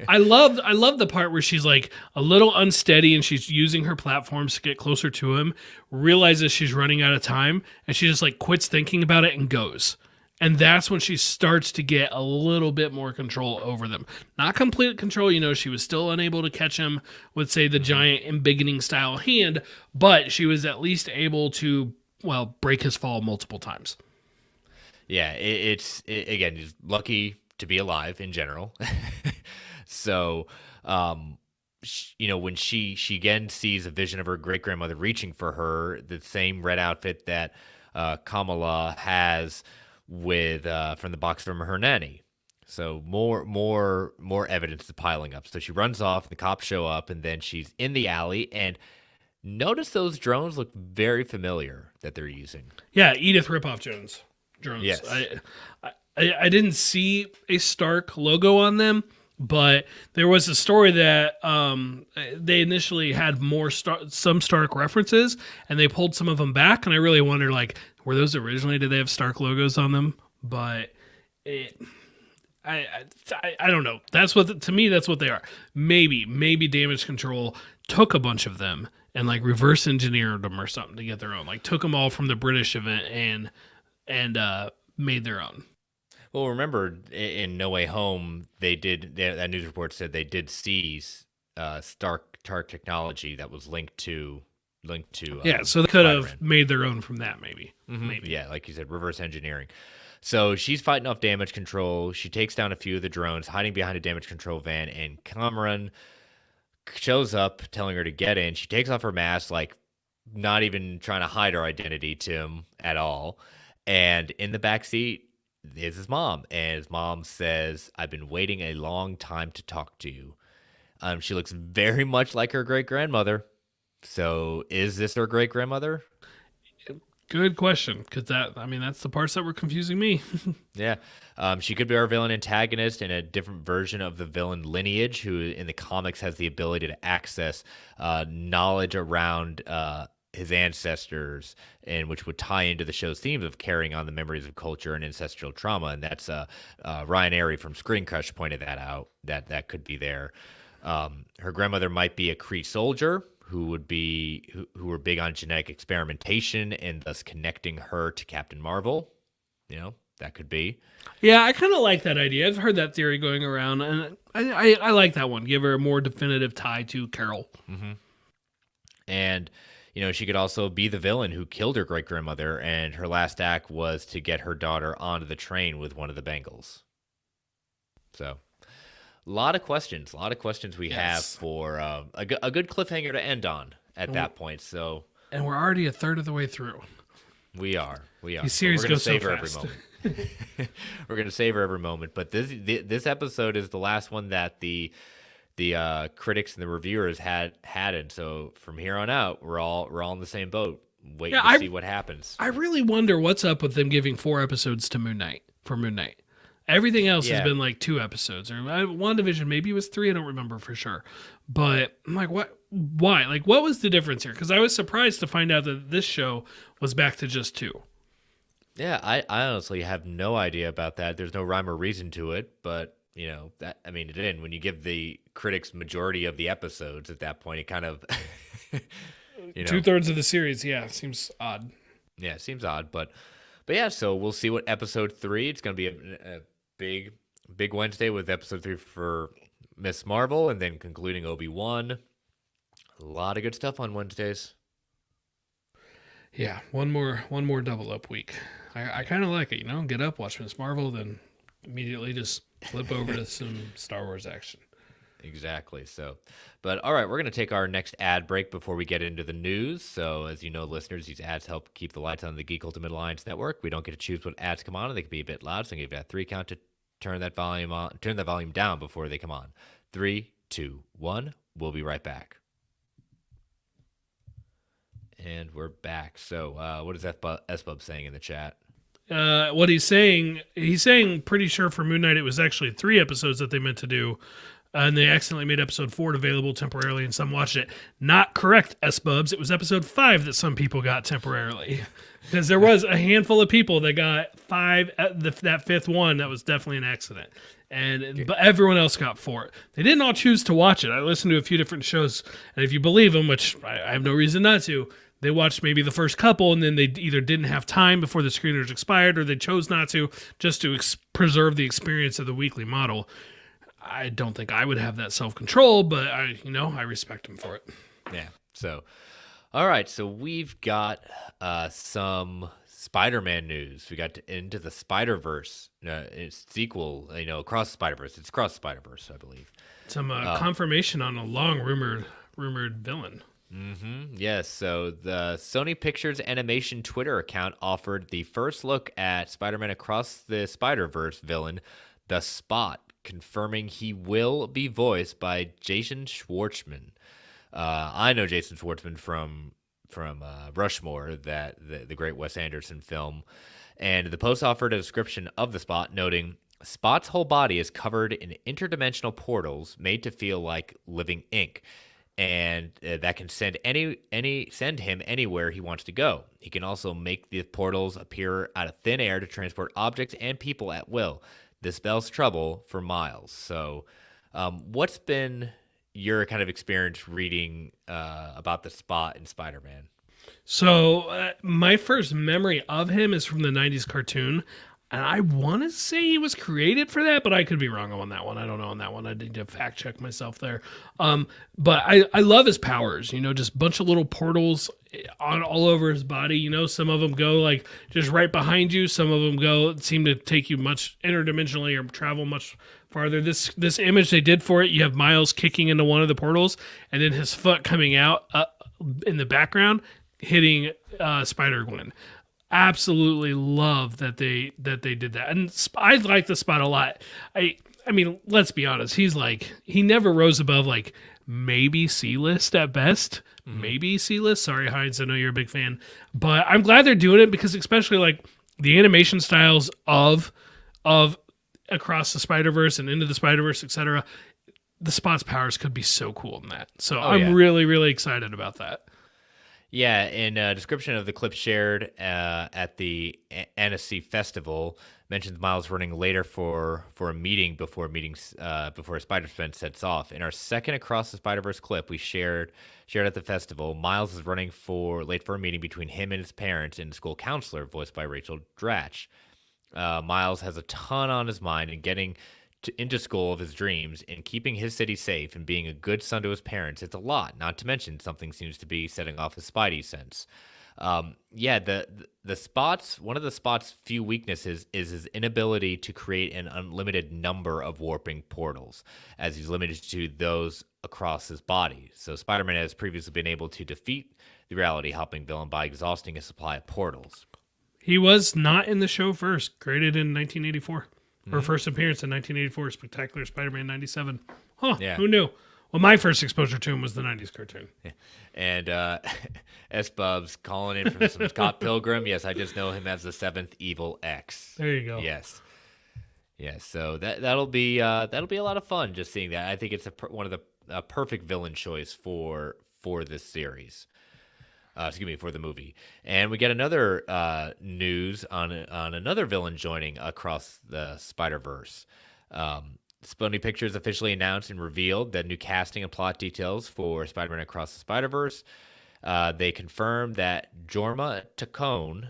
I love the part where she's like a little unsteady and she's using her platforms to get closer to him, realizes she's running out of time, and she just like quits thinking about it and goes. And that's when she starts to get a little bit more control over them. Not complete control, she was still unable to catch him with, say, the giant embiggening style hand, but she was at least able to, break his fall multiple times. Yeah, again, he's lucky to be alive in general. So, when she again sees a vision of her great-grandmother reaching for her, the same red outfit that Kamala has with from the box from her nanny. So more evidence is piling up. So she runs off, the cops show up, and then she's in the alley, and notice those drones look very familiar that they're using. Yeah, Edith ripoff drones. Yes. I didn't see a Stark logo on them, but there was a story that they initially had some Stark references, and they pulled some of them back, and I really wonder, like, were those originally, did they have Stark logos on them? But I don't know. To me, that's what they are. Maybe Damage Control took a bunch of them and like reverse engineered them or something to get their own. Like took them all from the British event and made their own. Well, remember in No Way Home, that news report said they did seize Stark technology that was linked to. Yeah, so they could have made their own from that, maybe. Mm-hmm. Maybe. Yeah, like you said, reverse engineering. So she's fighting off Damage Control. She takes down a few of the drones, hiding behind a Damage Control van, and Cameron shows up, telling her to get in. She takes off her mask, like not even trying to hide her identity to him at all. And in the back seat is his mom, and his mom says, "I've been waiting a long time to talk to you." She looks very much like her great-grandmother. So is this her great-grandmother? Good question, because that's the parts that were confusing me. Yeah. She could be our villain antagonist in a different version of the villain lineage, who in the comics has the ability to access knowledge around his ancestors, and which would tie into the show's themes of carrying on the memories of culture and ancestral trauma. And that's Ryan Airy from Screen Crush pointed that out, that could be there. Her grandmother might be a Kree soldier who were big on genetic experimentation and thus connecting her to Captain Marvel. That could be. Yeah, I kind of like that idea. I've heard that theory going around, and I like that one. Give her a more definitive tie to Carol. Mm-hmm. And, she could also be the villain who killed her great-grandmother, and her last act was to get her daughter onto the train with one of the Bengals. So, a lot of questions we have for a good cliffhanger to end on at that point. So, and we're already a third of the way through. We are. These series go so fast. We're going to savor every moment. But this episode is the last one that the the critics and the reviewers had it. So from here on out, we're all in the same boat, waiting to see what happens. I really wonder what's up with them giving 4 episodes to Moon Knight for Moon Knight. Everything else has been like 2 episodes, or WandaVision maybe it was 3. I don't remember for sure, but I'm like, what? Why? Like, what was the difference here? Because I was surprised to find out that this show was back to just 2. Yeah, I honestly have no idea about that. There's no rhyme or reason to it, but that, I mean, it didn't. When you give the critics majority of the episodes at that point, it kind of 2/3 of the series, seems odd. Yeah, it seems odd, but yeah. So we'll see what episode 3. It's going to be a big Wednesday with episode 3 for Miss Marvel, and then concluding Obi-Wan. A lot of good stuff on Wednesdays. Yeah, one more double up week. I kind of like it, get up, watch Miss Marvel, then immediately just flip over to some Star Wars action. Exactly. So, but all right, we're going to take our next ad break before we get into the news. So, as you know, listeners, these ads help keep the lights on the Geek Ultimate Alliance Network. We don't get to choose what ads come on, and they can be a bit loud. So, I'm going to give you that 3 count to turn that volume down before they come on. 3, 2, 1. We'll be right back. And we're back. So, what is S-Bub saying in the chat? What he's saying pretty sure for Moon Knight it was actually 3 episodes that they meant to do, and they accidentally made episode 4 available temporarily, and some watched it. Not correct, S-Bubs. It was episode 5 that some people got temporarily. Because there was a handful of people that got 5, that 5th one, that was definitely an accident. But everyone else got 4. They didn't all choose to watch it. I listened to a few different shows, and if you believe them, which I have no reason not to, they watched maybe the first couple, and then they either didn't have time before the screeners expired, or they chose not to, just to preserve the experience of the weekly model. I don't think I would have that self-control, but I respect them for it. Yeah. So, all right. So we've got some Spider-Man news. We got Into the Spider-Verse sequel. Across the Spider-Verse. It's Across the Spider-Verse, I believe. Some confirmation on a long rumored villain. Mm-hmm. Yes. So the Sony Pictures Animation Twitter account offered the first look at Spider-Man Across the Spider-Verse villain, The Spot, confirming he will be voiced by Jason Schwartzman. I know Jason Schwartzman from Rushmore, the great Wes Anderson film, and the post offered a description of the Spot, noting Spot's whole body is covered in interdimensional portals made to feel like living ink, and that can send him anywhere he wants to go. He can also make the portals appear out of thin air to transport objects and people at will. This spells trouble for Miles. So, what's been your kind of experience reading about the Spot in Spider-Man? So, my first memory of him is from the 90s cartoon. And I want to say he was created for that, but I could be wrong on that one. I don't know on that one. I need to fact check myself there. But I love his powers, just a bunch of little portals all over his body. Some of them go like just right behind you. Some of them seem to take you much interdimensionally or travel much farther. This image they did for it, you have Miles kicking into one of the portals and then his foot coming out in the background, hitting Spider-Gwen. Absolutely love that they did that, and I like the Spot a lot. I mean, let's be honest. He never rose above like maybe C-list at best, maybe C-list. Sorry, Heinz, I know you're a big fan, but I'm glad they're doing it because especially like the animation styles of Across the Spider-Verse and Into the Spider-Verse, etc. The Spot's powers could be so cool in that. So I'm really, really excited about that. Yeah, in a description of the clip shared at the Annecy Festival, mentions Miles running later for a meeting before Spider-Man sets off. In our second Across the Spider-Verse clip we shared at the festival, Miles is running late for a meeting between him and his parents and the school counselor, voiced by Rachel Dratch. Miles has a ton on his mind and getting into school of his dreams and keeping his city safe and being a good son to his parents. It's a lot, not to mention something seems to be setting off his Spidey sense. The Spot's, one of the Spot's few weaknesses is his inability to create an unlimited number of warping portals, as he's limited to those across his body. So Spider-Man has previously been able to defeat the reality-hopping villain by exhausting a supply of portals. He was not in the show first, created in 1984. Her first appearance in 1984, Spectacular Spider-Man 97. Huh, yeah. Who knew? Well, my first exposure to him was the 90s cartoon. And S-Bub's calling in from some Scott Pilgrim. Yes, I just know him as the Seventh Evil X. There you go. Yes. Yes, so that'll be a lot of fun just seeing that. I think it's one of the perfect villain choice for this series. For the movie. And we get another news on another villain joining across the Spider-Verse. Sony Pictures officially announced and revealed the new casting and plot details for Spider-Man Across the Spider-Verse. They confirmed that Jorma Taccone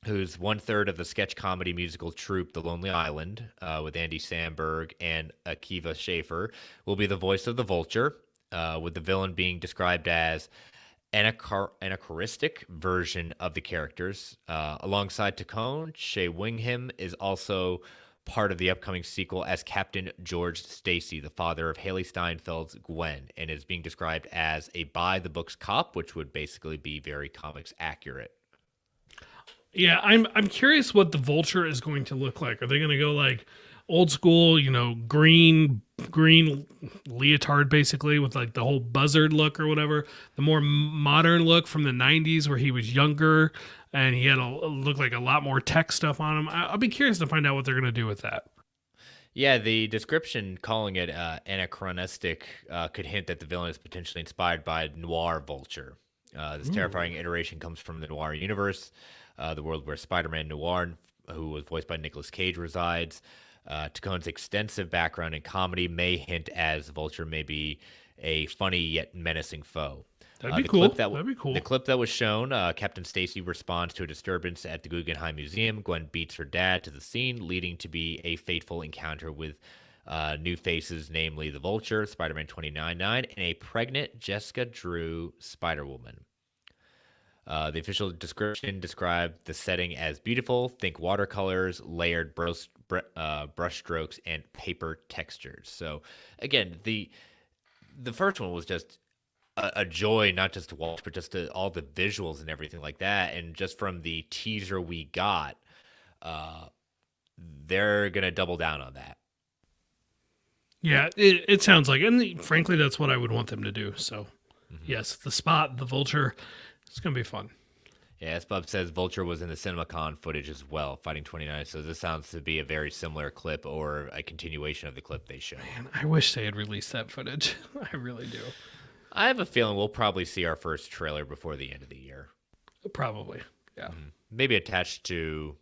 who's 1/3 of the sketch comedy musical troupe The Lonely Island, with Andy Samberg and Akiva Schaffer, will be the voice of the Vulture, with the villain being described as anachronistic version of the characters. Alongside Taccone, Shea Wingham is also part of the upcoming sequel as Captain George Stacy, the father of Haley Steinfeld's Gwen, and is being described as a by-the-books cop, which would basically be very comics accurate. Yeah, I'm curious what the Vulture is going to look like. Are they going to go like old school, green leotard basically with like the whole buzzard look or whatever, the more modern look from the 90s where he was younger and he had look like a lot more tech stuff on him? I'll be curious to find out what they're going to do with that. Yeah, the description calling it anachronistic could hint that the villain is potentially inspired by noir Vulture. This terrifying iteration comes from the noir universe, the world where Spider-Man Noir, who was voiced by Nicolas Cage, resides. Taccone's extensive background in comedy may hint as Vulture may be a funny yet menacing foe. That'd be cool. The clip that was shown, Captain Stacy responds to a disturbance at the Guggenheim Museum. Gwen beats her dad to the scene, leading to be a fateful encounter with new faces, namely the Vulture, Spider-Man 2099, and a pregnant Jessica Drew Spider-Woman. The official description described the setting as beautiful. Think watercolors, layered brush strokes, and paper textures. So, again, the first one was just a joy, not just to watch, but just all the visuals and everything like that. And just from the teaser we got, they're gonna double down on that. Yeah, it sounds like, and frankly, that's what I would want them to do. So, yes, the Vulture. It's going to be fun. Yeah, as Bub says, Vulture was in the CinemaCon footage as well, fighting 29. So this sounds to be a very similar clip or a continuation of the clip they showed. Man, I wish they had released that footage. I really do. I have a feeling we'll probably see our first trailer before the end of the year. Probably, yeah. Maybe attached to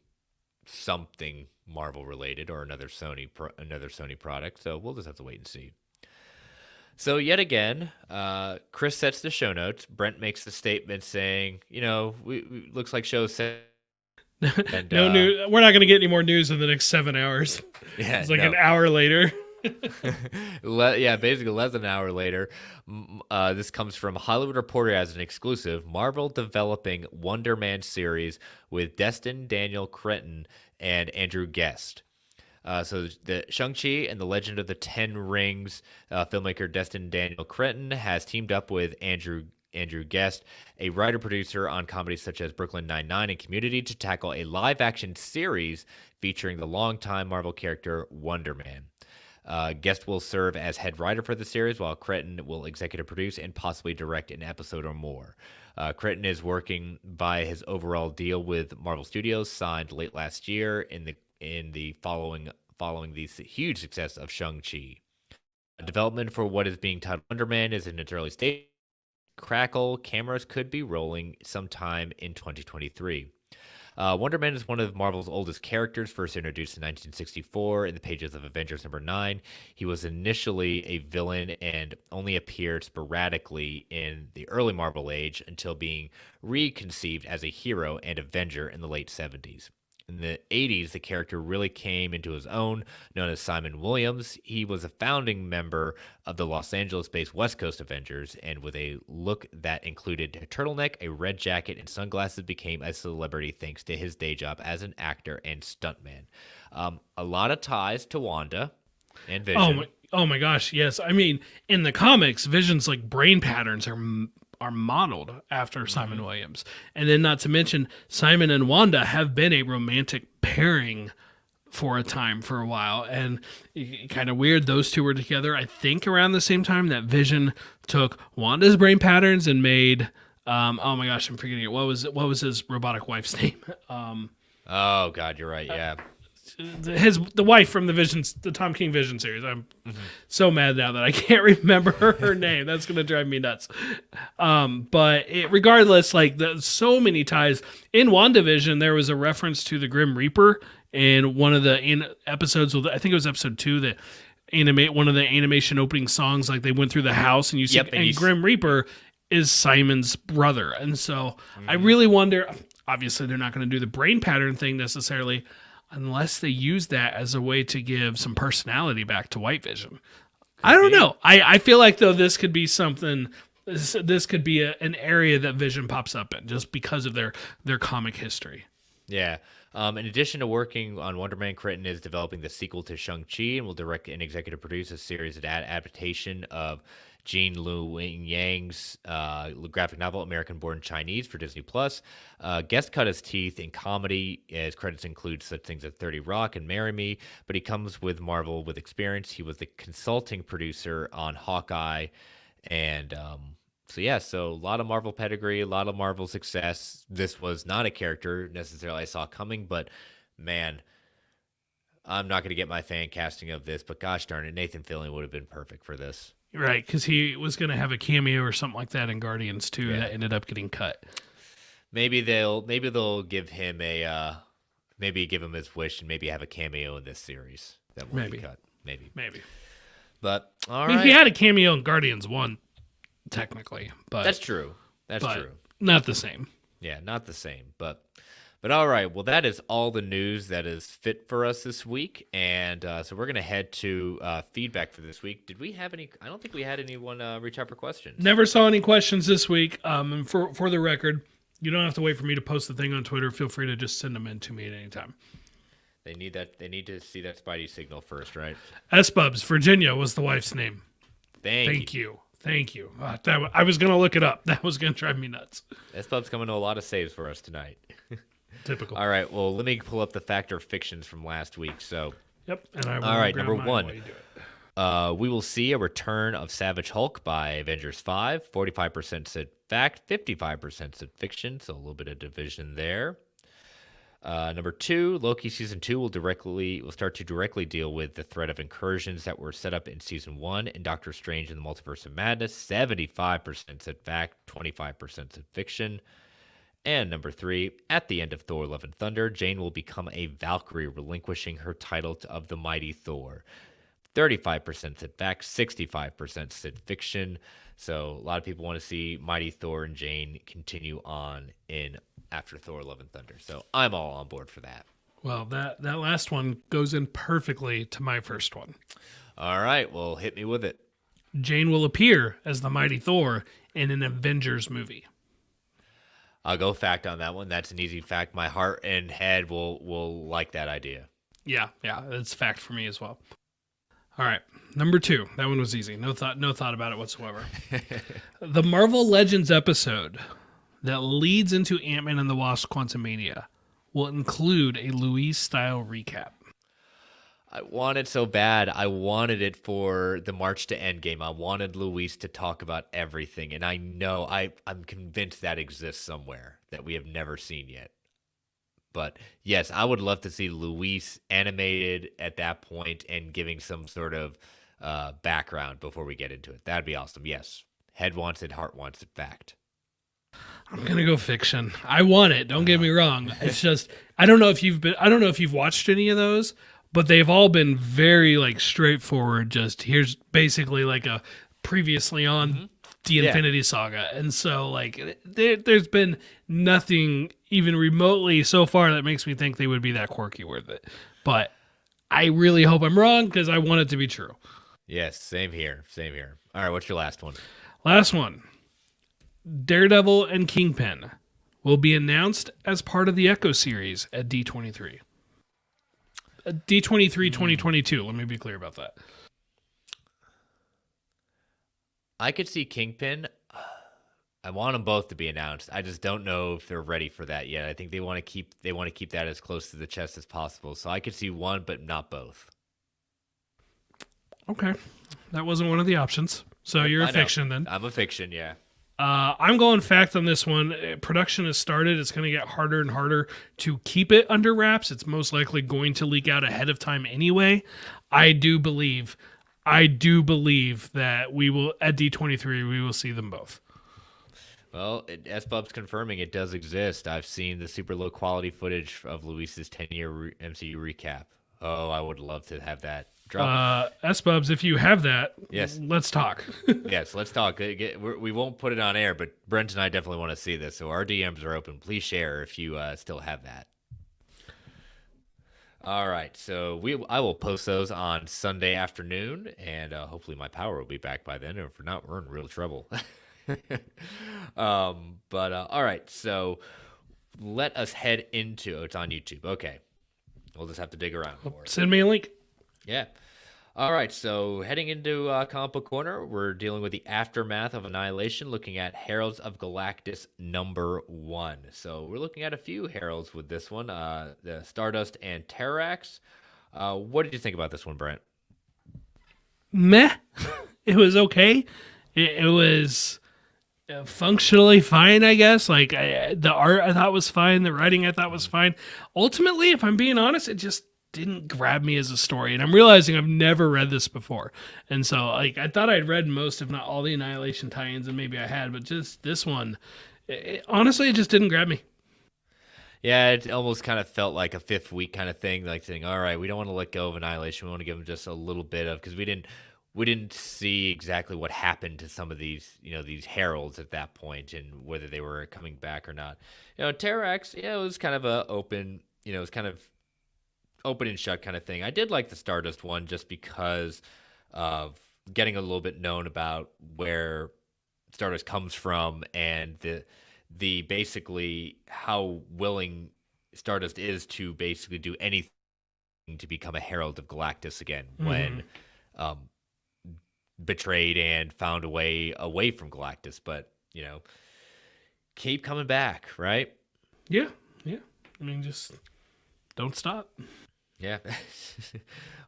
something Marvel related or another Sony product. So we'll just have to wait and see. So yet again, Chris sets the show notes. Brent makes the statement saying, we looks like show set. And, no news. We're not going to get any more news in the next 7 hours. Yeah, it's like an hour later. Basically less than an hour later. This comes from Hollywood Reporter as an exclusive. Marvel developing Wonder Man series with Destin, Daniel Cretton, and Andrew Guest. So the Shang-Chi and the Legend of the Ten Rings filmmaker Destin Daniel Cretton has teamed up with Andrew Guest, a writer-producer on comedies such as Brooklyn Nine-Nine and Community, to tackle a live-action series featuring the longtime Marvel character Wonder Man. Guest will serve as head writer for the series, while Cretton will executive produce and possibly direct an episode or more. Cretton is working by his overall deal with Marvel Studios, signed late last year following the huge success of Shang-Chi. Development for what is being titled Wonder Man is in its early stage. Crackle cameras could be rolling sometime in 2023. Wonder Man is one of Marvel's oldest characters, first introduced in 1964 in the pages of Avengers #9. He was initially a villain and only appeared sporadically in the early Marvel age until being reconceived as a hero and Avenger in the late 70s. In the 80s, the character really came into his own, known as Simon Williams. He was a founding member of the Los Angeles-based West Coast Avengers, and with a look that included a turtleneck, a red jacket, and sunglasses, became a celebrity thanks to his day job as an actor and stuntman. A lot of ties to Wanda and Vision. Oh my gosh, yes. I mean, in the comics, Vision's like brain patterns are modeled after Simon Williams. And then not to mention, Simon and Wanda have been a romantic pairing for a while, and kind of weird those two were together. I think around the same time that Vision took Wanda's brain patterns and made oh my gosh, I'm forgetting it. What was his robotic wife's name? Oh God, you're right. Yeah. The wife from the Tom King Vision series. I'm so mad now that I can't remember her name. That's gonna drive me nuts. But regardless, like so many ties in WandaVision, there was a reference to the Grim Reaper in one of the episodes. I think it was episode 2 that animate one of the animation opening songs. Like they went through the house and you see, and Grim Reaper is Simon's brother, and so I really wonder. Obviously, they're not going to do the brain pattern thing necessarily, unless they use that as a way to give some personality back to White Vision. I don't know. I feel like, though, this could be something. This could be an area that Vision pops up in just because of their comic history. Yeah. In addition to working on Wonder Man, Cretton is developing the sequel to Shang-Chi and will direct and executive produce a series of adaptation of Jean Lu Yang's graphic novel American Born Chinese for Disney Plus. Guest cut his teeth in comedy, as credits include such things as 30 Rock and Marry Me, but he comes with Marvel with experience. He was the consulting producer on Hawkeye, and so a lot of Marvel pedigree, a lot of Marvel success. This was not a character necessarily I saw coming, but man, I'm not going to get my fan casting of this, but gosh darn it, Nathan Fillion would have been perfect for this. Right, because he was going to have a cameo or something like that in Guardians 2 that ended up getting cut. Maybe they'll give him give him his wish and maybe have a cameo in this series that will be cut. Maybe. But all right, he had a cameo in Guardians 1, technically, but that's true. That's true. Not the same. Yeah, not the same, but all right. Well, that is all the news that is fit for us this week, and so we're gonna head to feedback for this week. Did we have any? I don't think we had anyone reach out for questions. Never saw any questions this week. And for the record, you don't have to wait for me to post the thing on Twitter. Feel free to just send them in to me at any time. They need that. They need to see that Spidey signal first, right? S-Bubs, Virginia was the wife's name. Thank you. I was gonna look it up. That was gonna drive me nuts. S-Bub's coming to a lot of saves for us tonight. Typical. All right. Well, let me pull up the Fact or Fictions from last week. So. Yep. And I will all right. grab Number mine 1. while you do it. We will see a return of Savage Hulk by Avengers 5. 45% said fact, 55% said fiction. So a little bit of division there. Number 2, Loki season 2 will start to directly deal with the threat of incursions that were set up in season 1 in Doctor Strange and the Multiverse of Madness. 75% said fact, 25% said fiction. And number 3, at the end of Thor: Love and Thunder, Jane will become a Valkyrie, relinquishing her title of the Mighty Thor. 35% said fact, 65% said fiction. So a lot of people want to see Mighty Thor and Jane continue on in after Thor: Love and Thunder. So I'm all on board for that. Well, that last one goes in perfectly to my first one. All right, well, hit me with it. Jane will appear as the Mighty Thor in an Avengers movie. I'll go fact on that one. That's an easy fact. My heart and head will like that idea. Yeah, it's fact for me as well. All right, number 2. That one was easy. No thought about it whatsoever. The Marvel Legends episode that leads into Ant-Man and the Wasp: Quantumania will include a Louise-style recap. I wanted so bad. I wanted it for the March to Endgame. I wanted Luis to talk about everything, and I know I'm convinced that exists somewhere that we have never seen yet. But yes, I would love to see Luis animated at that point and giving some sort of background before we get into it. That'd be awesome. Yes, head wants it, heart wants it. Fact. I'm gonna go fiction. I want it. Don't get me wrong. It's just I don't know if you've watched any of those. But they've all been very straightforward. Just here's basically a previously on the Infinity Saga, and so there's been nothing even remotely so far that makes me think they would be that quirky with it. But I really hope I'm wrong because I want it to be true. Yes, same here. All right, what's your last one? Last one. Daredevil and Kingpin will be announced as part of the Echo series at D23. D23 2022. Let me be clear about that. I could see Kingpin. I want them both to be announced. I just don't know if they're ready for that yet. I think they want to keep that as close to the chest as possible. So I could see one, but not both. Okay, that wasn't one of the options. So you're a fiction then. I'm a fiction, yeah. I'm going fact on this one. Production has started. It's going to get harder and harder to keep it under wraps. It's most likely going to leak out ahead of time anyway. I do believe that we will at D23 we will see them both. Well, S-Bub's confirming it does exist. I've seen the super low quality footage of Luis's 10-year MCU recap. Oh, I would love to have that. S-Bubs, if you have that, yes, let's talk. Yes, let's talk. We won't put it on air, but Brent and I definitely want to see this. So our DMs are open. Please share if you still have that. All right, so I will post those on Sunday afternoon, and hopefully my power will be back by then. Or if not, we're in real trouble. All right, so let us head into it's on YouTube. Okay, we'll just have to dig around for it. Send me a link. Yeah. All right, so heading into Comic Book Corner, we're dealing with the aftermath of Annihilation, looking at Heralds of Galactus #1. So we're looking at a few Heralds with this one, the Stardust and Terrax. What did you think about this one, Brent? Meh. It was okay. It was functionally fine, I guess. Like the art I thought was fine. The writing I thought was fine. Ultimately, if I'm being honest, it just didn't grab me as a story. And I'm realizing I've never read this before. And so like I thought I'd read most, if not all, the Annihilation tie-ins, and maybe I had, but just this one, honestly, it just didn't grab me. Yeah, it almost kind of felt like a fifth week kind of thing, like saying, all right, we don't want to let go of Annihilation. We want to give them just a little bit of, because we didn't see exactly what happened to some of these, these heralds at that point and whether they were coming back or not. Terrax, it was kind of a open, it was kind of open and shut kind of thing. I did like the Stardust one just because of getting a little bit known about where Stardust comes from and the basically how willing Stardust is to basically do anything to become a Herald of Galactus again when betrayed and found a way away from Galactus, but keep coming back, right? Yeah. I mean, just don't stop. Yeah.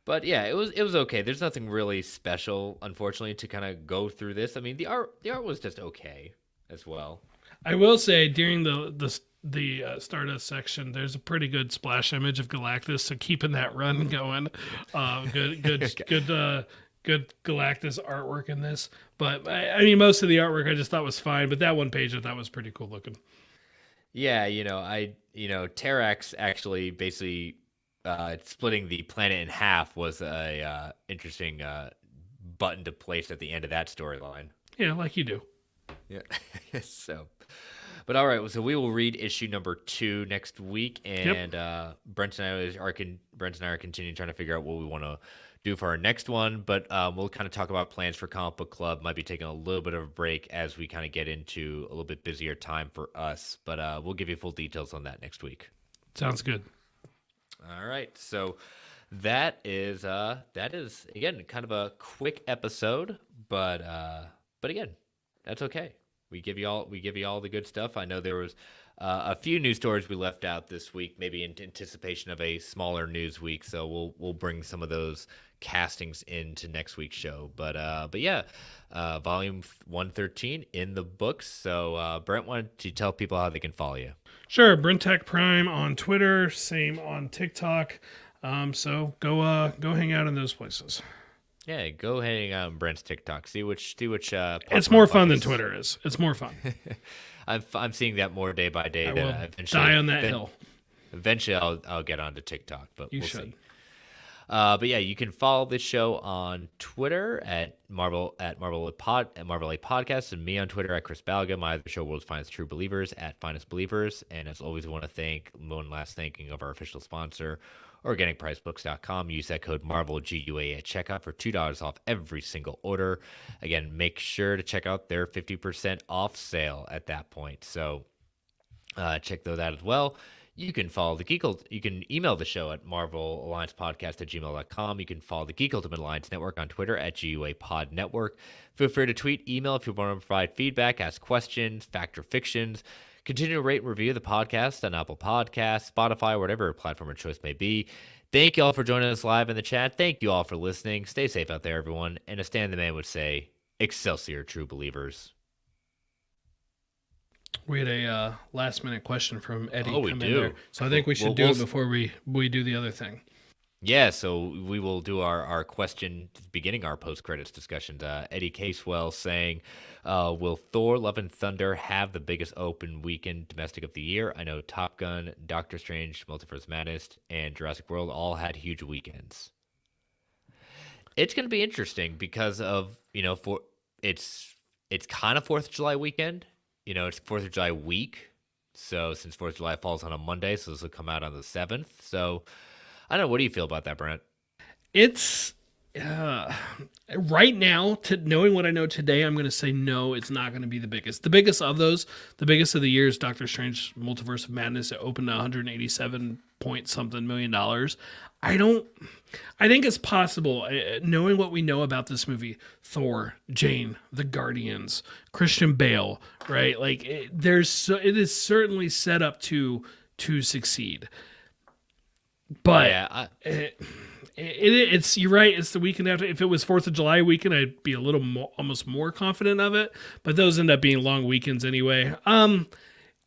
But yeah, it was okay. There's nothing really special, unfortunately, to kind of go through this. I mean, the art was just okay as well. I will say during the Stardust section, there's a pretty good splash image of Galactus, so keeping that run going. Good Galactus artwork in this. But I mean, most of the artwork I just thought was fine, but that one page I thought was pretty cool looking. Yeah, Terrax actually basically splitting the planet in half was a interesting button to place at the end of that storyline. Yeah, like you do. Yeah. So, but all right. So we will read issue #2 next week, and Brent and I are continuing trying to figure out what we want to do for our next one. But we'll kind of talk about plans for Comic Book Club. Might be taking a little bit of a break as we kind of get into a little bit busier time for us. But we'll give you full details on that next week. Sounds good. All right, so that is again kind of a quick episode, but again, that's okay. We give you all the good stuff. I know there was a few news stories we left out this week, maybe in anticipation of a smaller news week. So we'll bring some of those castings into next week's show. But yeah, volume 113 in the books. So Brent, why don't you tell people how they can follow you? Sure, Brentech Prime on Twitter, same on TikTok. So go hang out in those places. Yeah, go hang out on Brent's TikTok. See which. It's more fun than Twitter is. It's more fun. I'm seeing that more day by day. I will die on that hill. Eventually, I'll get onto TikTok, but we'll should. See. But yeah, you can follow this show on Twitter at Marvel Podcast, and me on Twitter at Chris Balga. My other show, World's Finest True Believers, at Finest Believers. And as always, we want to thank one last thanking of our official sponsor, OrganicPriceBooks.com. Use that code MarvelGUA at checkout for $2 off every single order. Again, make sure to check out their 50% off sale at that point. So check those out as well. You can follow the Geek. You can email the show at marvelalliancepodcast@gmail.com. You can follow the Geek Ultimate Alliance Network on Twitter at GUA Pod Network. Feel free to tweet, email if you want to provide feedback, ask questions, fact or fictions. Continue to rate and review the podcast on Apple Podcasts, Spotify, whatever platform of choice may be. Thank you all for joining us live in the chat. Thank you all for listening. Stay safe out there, everyone. And as Stan the Man would say, Excelsior, true believers. We had a last-minute question from Eddie. Oh, we do. There. So I think we should do it before we do the other thing. Yeah, so we will do our question beginning our post-credits discussions. Eddie Casewell saying, will Thor, Love and Thunder have the biggest open weekend domestic of the year? I know Top Gun, Doctor Strange, Multiverse of Madness, and Jurassic World all had huge weekends. It's going to be interesting because of, it's kind of 4th of July weekend. It's 4th of July week. So since 4th of July falls on a Monday, so this will come out on the 7th. So I don't know. What do you feel about that, Brent? It's right now, knowing what I know today, I'm going to say no, it's not going to be the biggest. The biggest of the year is Doctor Strange Multiverse of Madness. It opened at 187 point something $1 million. I think it's possible, knowing what we know about this movie, Thor, Jane, The Guardians, Christian Bale, right? Like it is certainly set up to succeed. But yeah, it's you're right. It's the weekend after. If it was 4th of July weekend, I'd be a little almost more confident of it. But those end up being long weekends anyway.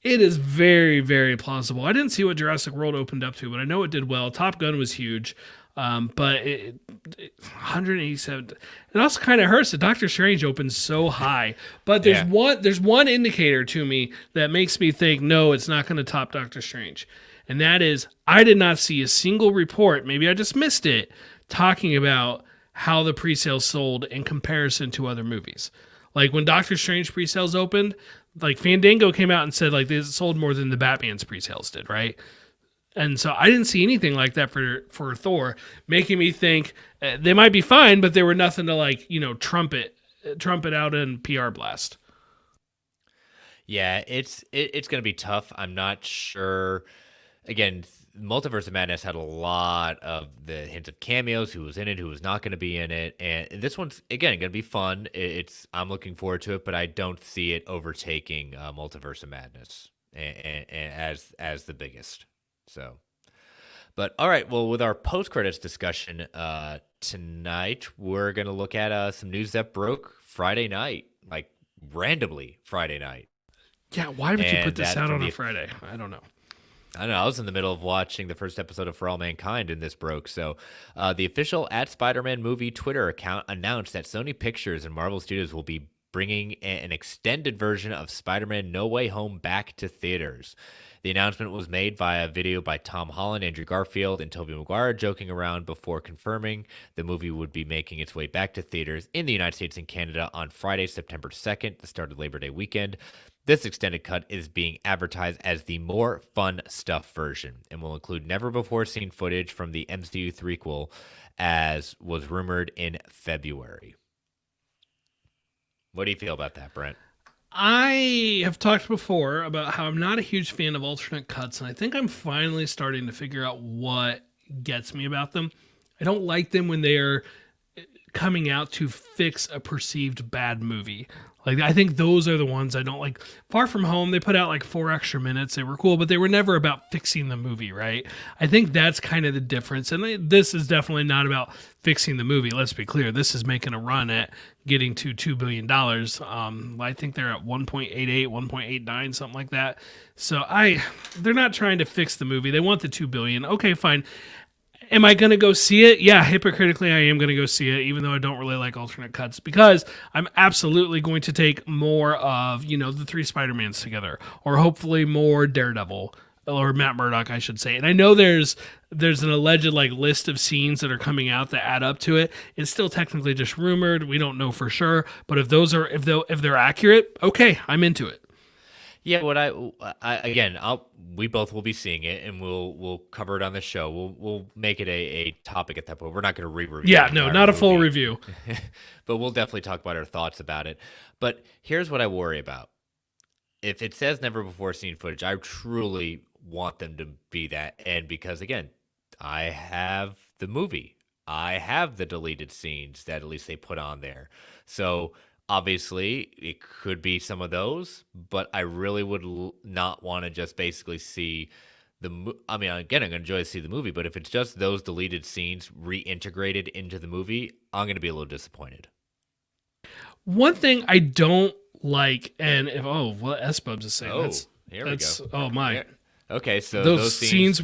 It is very, very plausible. I didn't see what Jurassic World opened up to, but I know it did well. Top Gun was huge. But 187. It also kind of hurts that Doctor Strange opens so high. But there's one indicator to me that makes me think no, it's not going to top Doctor Strange. And that is, I did not see a single report, maybe I just missed it, talking about how the pre-sales sold in comparison to other movies. Like when Doctor Strange pre-sales opened, like Fandango came out and said like they sold more than the Batman's pre-sales did, right? And so I didn't see anything like that for Thor, making me think they might be fine, but they were nothing to like, trumpet out in PR blast. Yeah, it's going to be tough. I'm not sure. Again, Multiverse of Madness had a lot of the hints of cameos, who was in it, who was not going to be in it, and this one's again going to be fun. I'm looking forward to it, but I don't see it overtaking Multiverse of Madness and as the biggest. So, but all right, well, with our post credits discussion tonight, we're going to look at some news that broke Friday night, like randomly Friday night. Yeah, why would you put this out on a Friday? I don't know. I was in the middle of watching the first episode of For All Mankind, and this broke. So the official @Spider-Man Movie Twitter account announced that Sony Pictures and Marvel Studios will be bringing an extended version of Spider-Man No Way Home back to theaters. The announcement was made via video by Tom Holland, Andrew Garfield, and Tobey Maguire joking around before confirming the movie would be making its way back to theaters in the United States and Canada on Friday, September 2nd, the start of Labor Day weekend. This extended cut is being advertised as the more fun stuff version and will include never-before-seen footage from the MCU threequel, as was rumored in February. What do you feel about that, Brent? I have talked before about how I'm not a huge fan of alternate cuts, and I think I'm finally starting to figure out what gets me about them. I don't like them when they are coming out to fix a perceived bad movie. Like, I think those are the ones I don't like. Far From Home, they put out like 4 extra minutes. They were cool, but they were never about fixing the movie, right? I think that's kind of the difference. And this is definitely not about fixing the movie. Let's be clear. This is making a run at getting to $2 billion. I think they're at 1.88, 1.89, something like that. So they're not trying to fix the movie. They want the $2 billion. Okay, fine. Am I going to go see it? Yeah, hypocritically, I am going to go see it, even though I don't really like alternate cuts, because I'm absolutely going to take more of, the 3 Spider-Mans together, or hopefully more Daredevil, or Matt Murdock, I should say. And I know there's an alleged list of scenes that are coming out that add up to it. It's still technically just rumored. We don't know for sure, but if they're accurate, okay, I'm into it. Yeah, we both will be seeing it, and we'll cover it on the show. We'll make it a topic at that point. We're not going to re-review. Yeah, no, not a full review. But we'll definitely talk about our thoughts about it. But here's what I worry about. If it says never before seen footage, I truly want them to be that. And because, again, I have the movie, I have the deleted scenes that at least they put on there. So obviously it could be some of those, but I really would not want to just basically see I mean, again, I'm going to enjoy to see the movie, but if it's just those deleted scenes reintegrated into the movie, I'm going to be a little disappointed. One thing I don't like, and if what S-Bubs is saying, we go. Oh my. Yeah. Okay, so those scenes.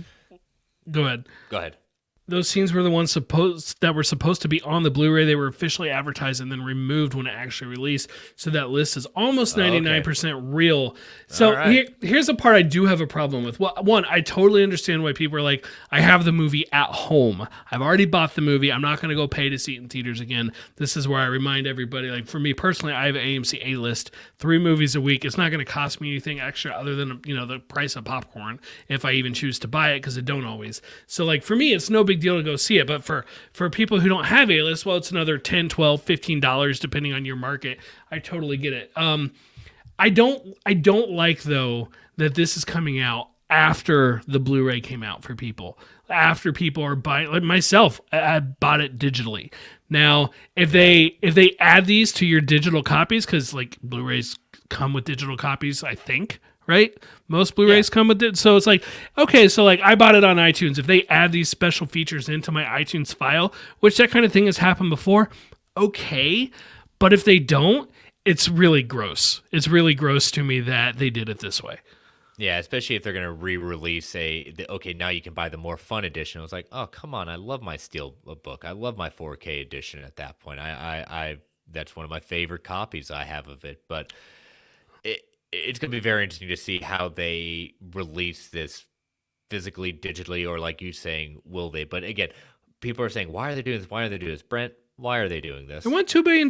Go ahead. Go ahead. Those scenes were the ones that were supposed to be on the Blu-ray. They were officially advertised and then removed when it actually released. So that list is almost 99% real. So here's the part I do have a problem with. Well, one, I totally understand why people are like, I have the movie at home. I've already bought the movie. I'm not going to go pay to see it in theaters again. This is where I remind everybody, like for me personally, I have an AMC A-list, 3 movies a week. It's not going to cost me anything extra other than, the price of popcorn if I even choose to buy it, because it don't always. So like for me, it's no big deal to go see it, but for people who don't have A-list, well, it's another $10, $12, $15 depending on your market. I totally get it. I don't like though that this is coming out after the Blu-ray came out for people. After people are buying, like myself, I bought it digitally. Now, if they add these to your digital copies, because like Blu-rays come with digital copies, I think. Right? Most Blu-rays come with it. So it's like, okay, so like I bought it on iTunes. If they add these special features into my iTunes file, which that kind of thing has happened before, okay. But if they don't, it's really gross. It's really gross to me that they did it this way. Yeah, especially if they're going to re-release now you can buy the more fun edition. I was like, oh, come on. I love my Steelbook. I love my 4K edition at that point. I that's one of my favorite copies I have of it. But it's going to be very interesting to see how they release this physically, digitally, or like you saying, will they? But again, people are saying, why are they doing this? Why are they doing this? Brent, why are they doing this? They want $2 billion.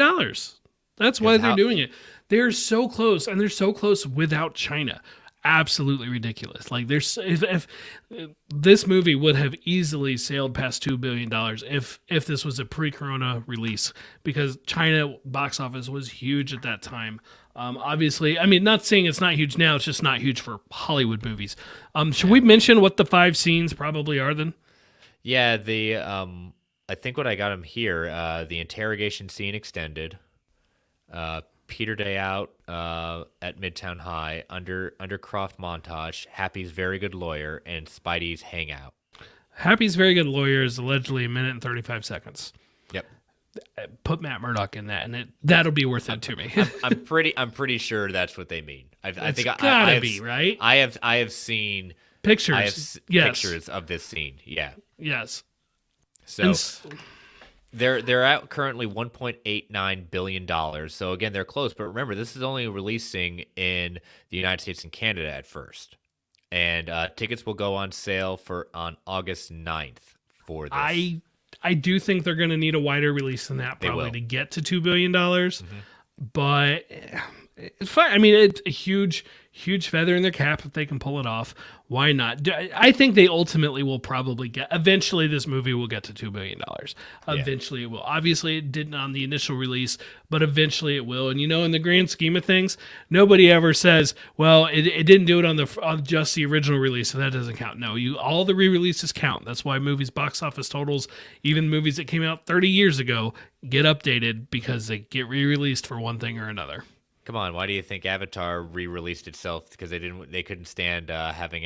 That's why they're doing it. They're so close, and they're so close without China. Absolutely ridiculous. Like if this movie would have easily sailed past $2 billion if this was a pre-corona release, because China box office was huge at that time. Obviously, I mean, not saying it's not huge now, it's just not huge for Hollywood movies. Should we mention what the 5 scenes probably are then? Yeah, I think what I got them here, the interrogation scene extended, Peter Day out at Midtown High, Undercroft montage, Happy's very good lawyer, and Spidey's hangout. Happy's very good lawyer is allegedly 1 minute and 35 seconds. Yep. Put Matt Murdock in that, and that'll be worth it to me. I'm pretty sure that's what they mean. I think gotta be right. I have seen pictures. Pictures of this scene. Yeah. Yes. So they're at currently $1.89 billion. So again, they're close. But remember, this is only releasing in the United States and Canada at first, and tickets will go on sale on August 9th for this. I do think they're going to need a wider release than that probably to get to $2 billion. Mm-hmm. But it's fine. I mean, it's a huge feather in their cap if they can pull it off. Why not? I think they ultimately will probably eventually this movie will get to $2 billion. Eventually it will. Obviously it didn't on the initial release, but eventually it will. And in the grand scheme of things, nobody ever says, well, it didn't do it on just the original release, so that doesn't count. No, all the re-releases count. That's why movies box office totals, even movies that came out 30 years ago, get updated because they get re-released for one thing or another. Come on, why do you think Avatar re-released itself? Because they couldn't stand having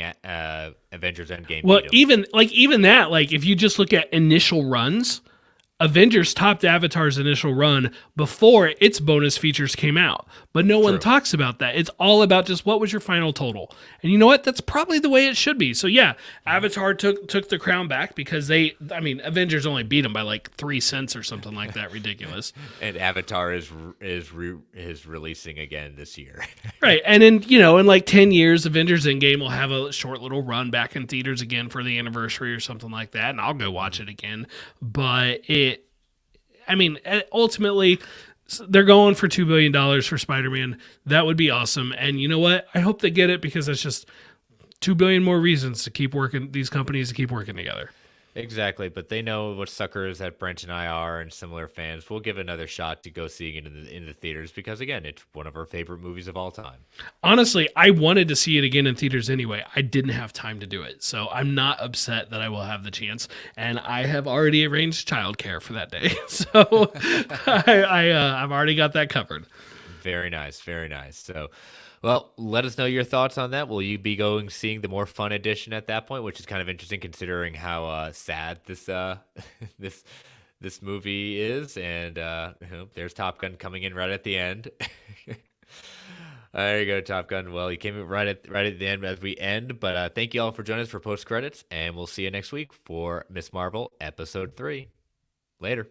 Avengers Endgame. Well, even that, like if you just look at initial runs, Avengers topped Avatar's initial run before its bonus features came out. But no one talks about that. It's all about just what was your final total. And you know what? That's probably the way it should be. So yeah, Avatar took the crown back because Avengers only beat them by like 3 cents or something like that. Ridiculous. And Avatar is releasing again this year. Right. And in like 10 years, Avengers Endgame will have a short little run back in theaters again for the anniversary or something like that. And I'll go watch it again. But ultimately, they're going for $2 billion for Spider-Man. That would be awesome. And you know what? I hope they get it because that's just $2 billion more reasons to keep working, these companies to keep working together. Exactly, but they know what suckers that Brent and I are and similar fans. We'll give it another shot to go seeing it in the theaters because again, it's one of our favorite movies of all time. Honestly, I wanted to see it again in theaters anyway. I didn't have time to do it, so I'm not upset that I will have the chance. And I have already arranged childcare for that day, so I've already got that covered. Very nice, very nice. So, well, let us know your thoughts on that. Will you be going seeing the more fun edition at that point, which is kind of interesting considering how sad this this this movie is, and there's Top Gun coming in right at the end. There you go, Top Gun. Well, he came in right at the end as we end. But thank you all for joining us for post credits, and we'll see you next week for Miss Marvel episode 3. Later.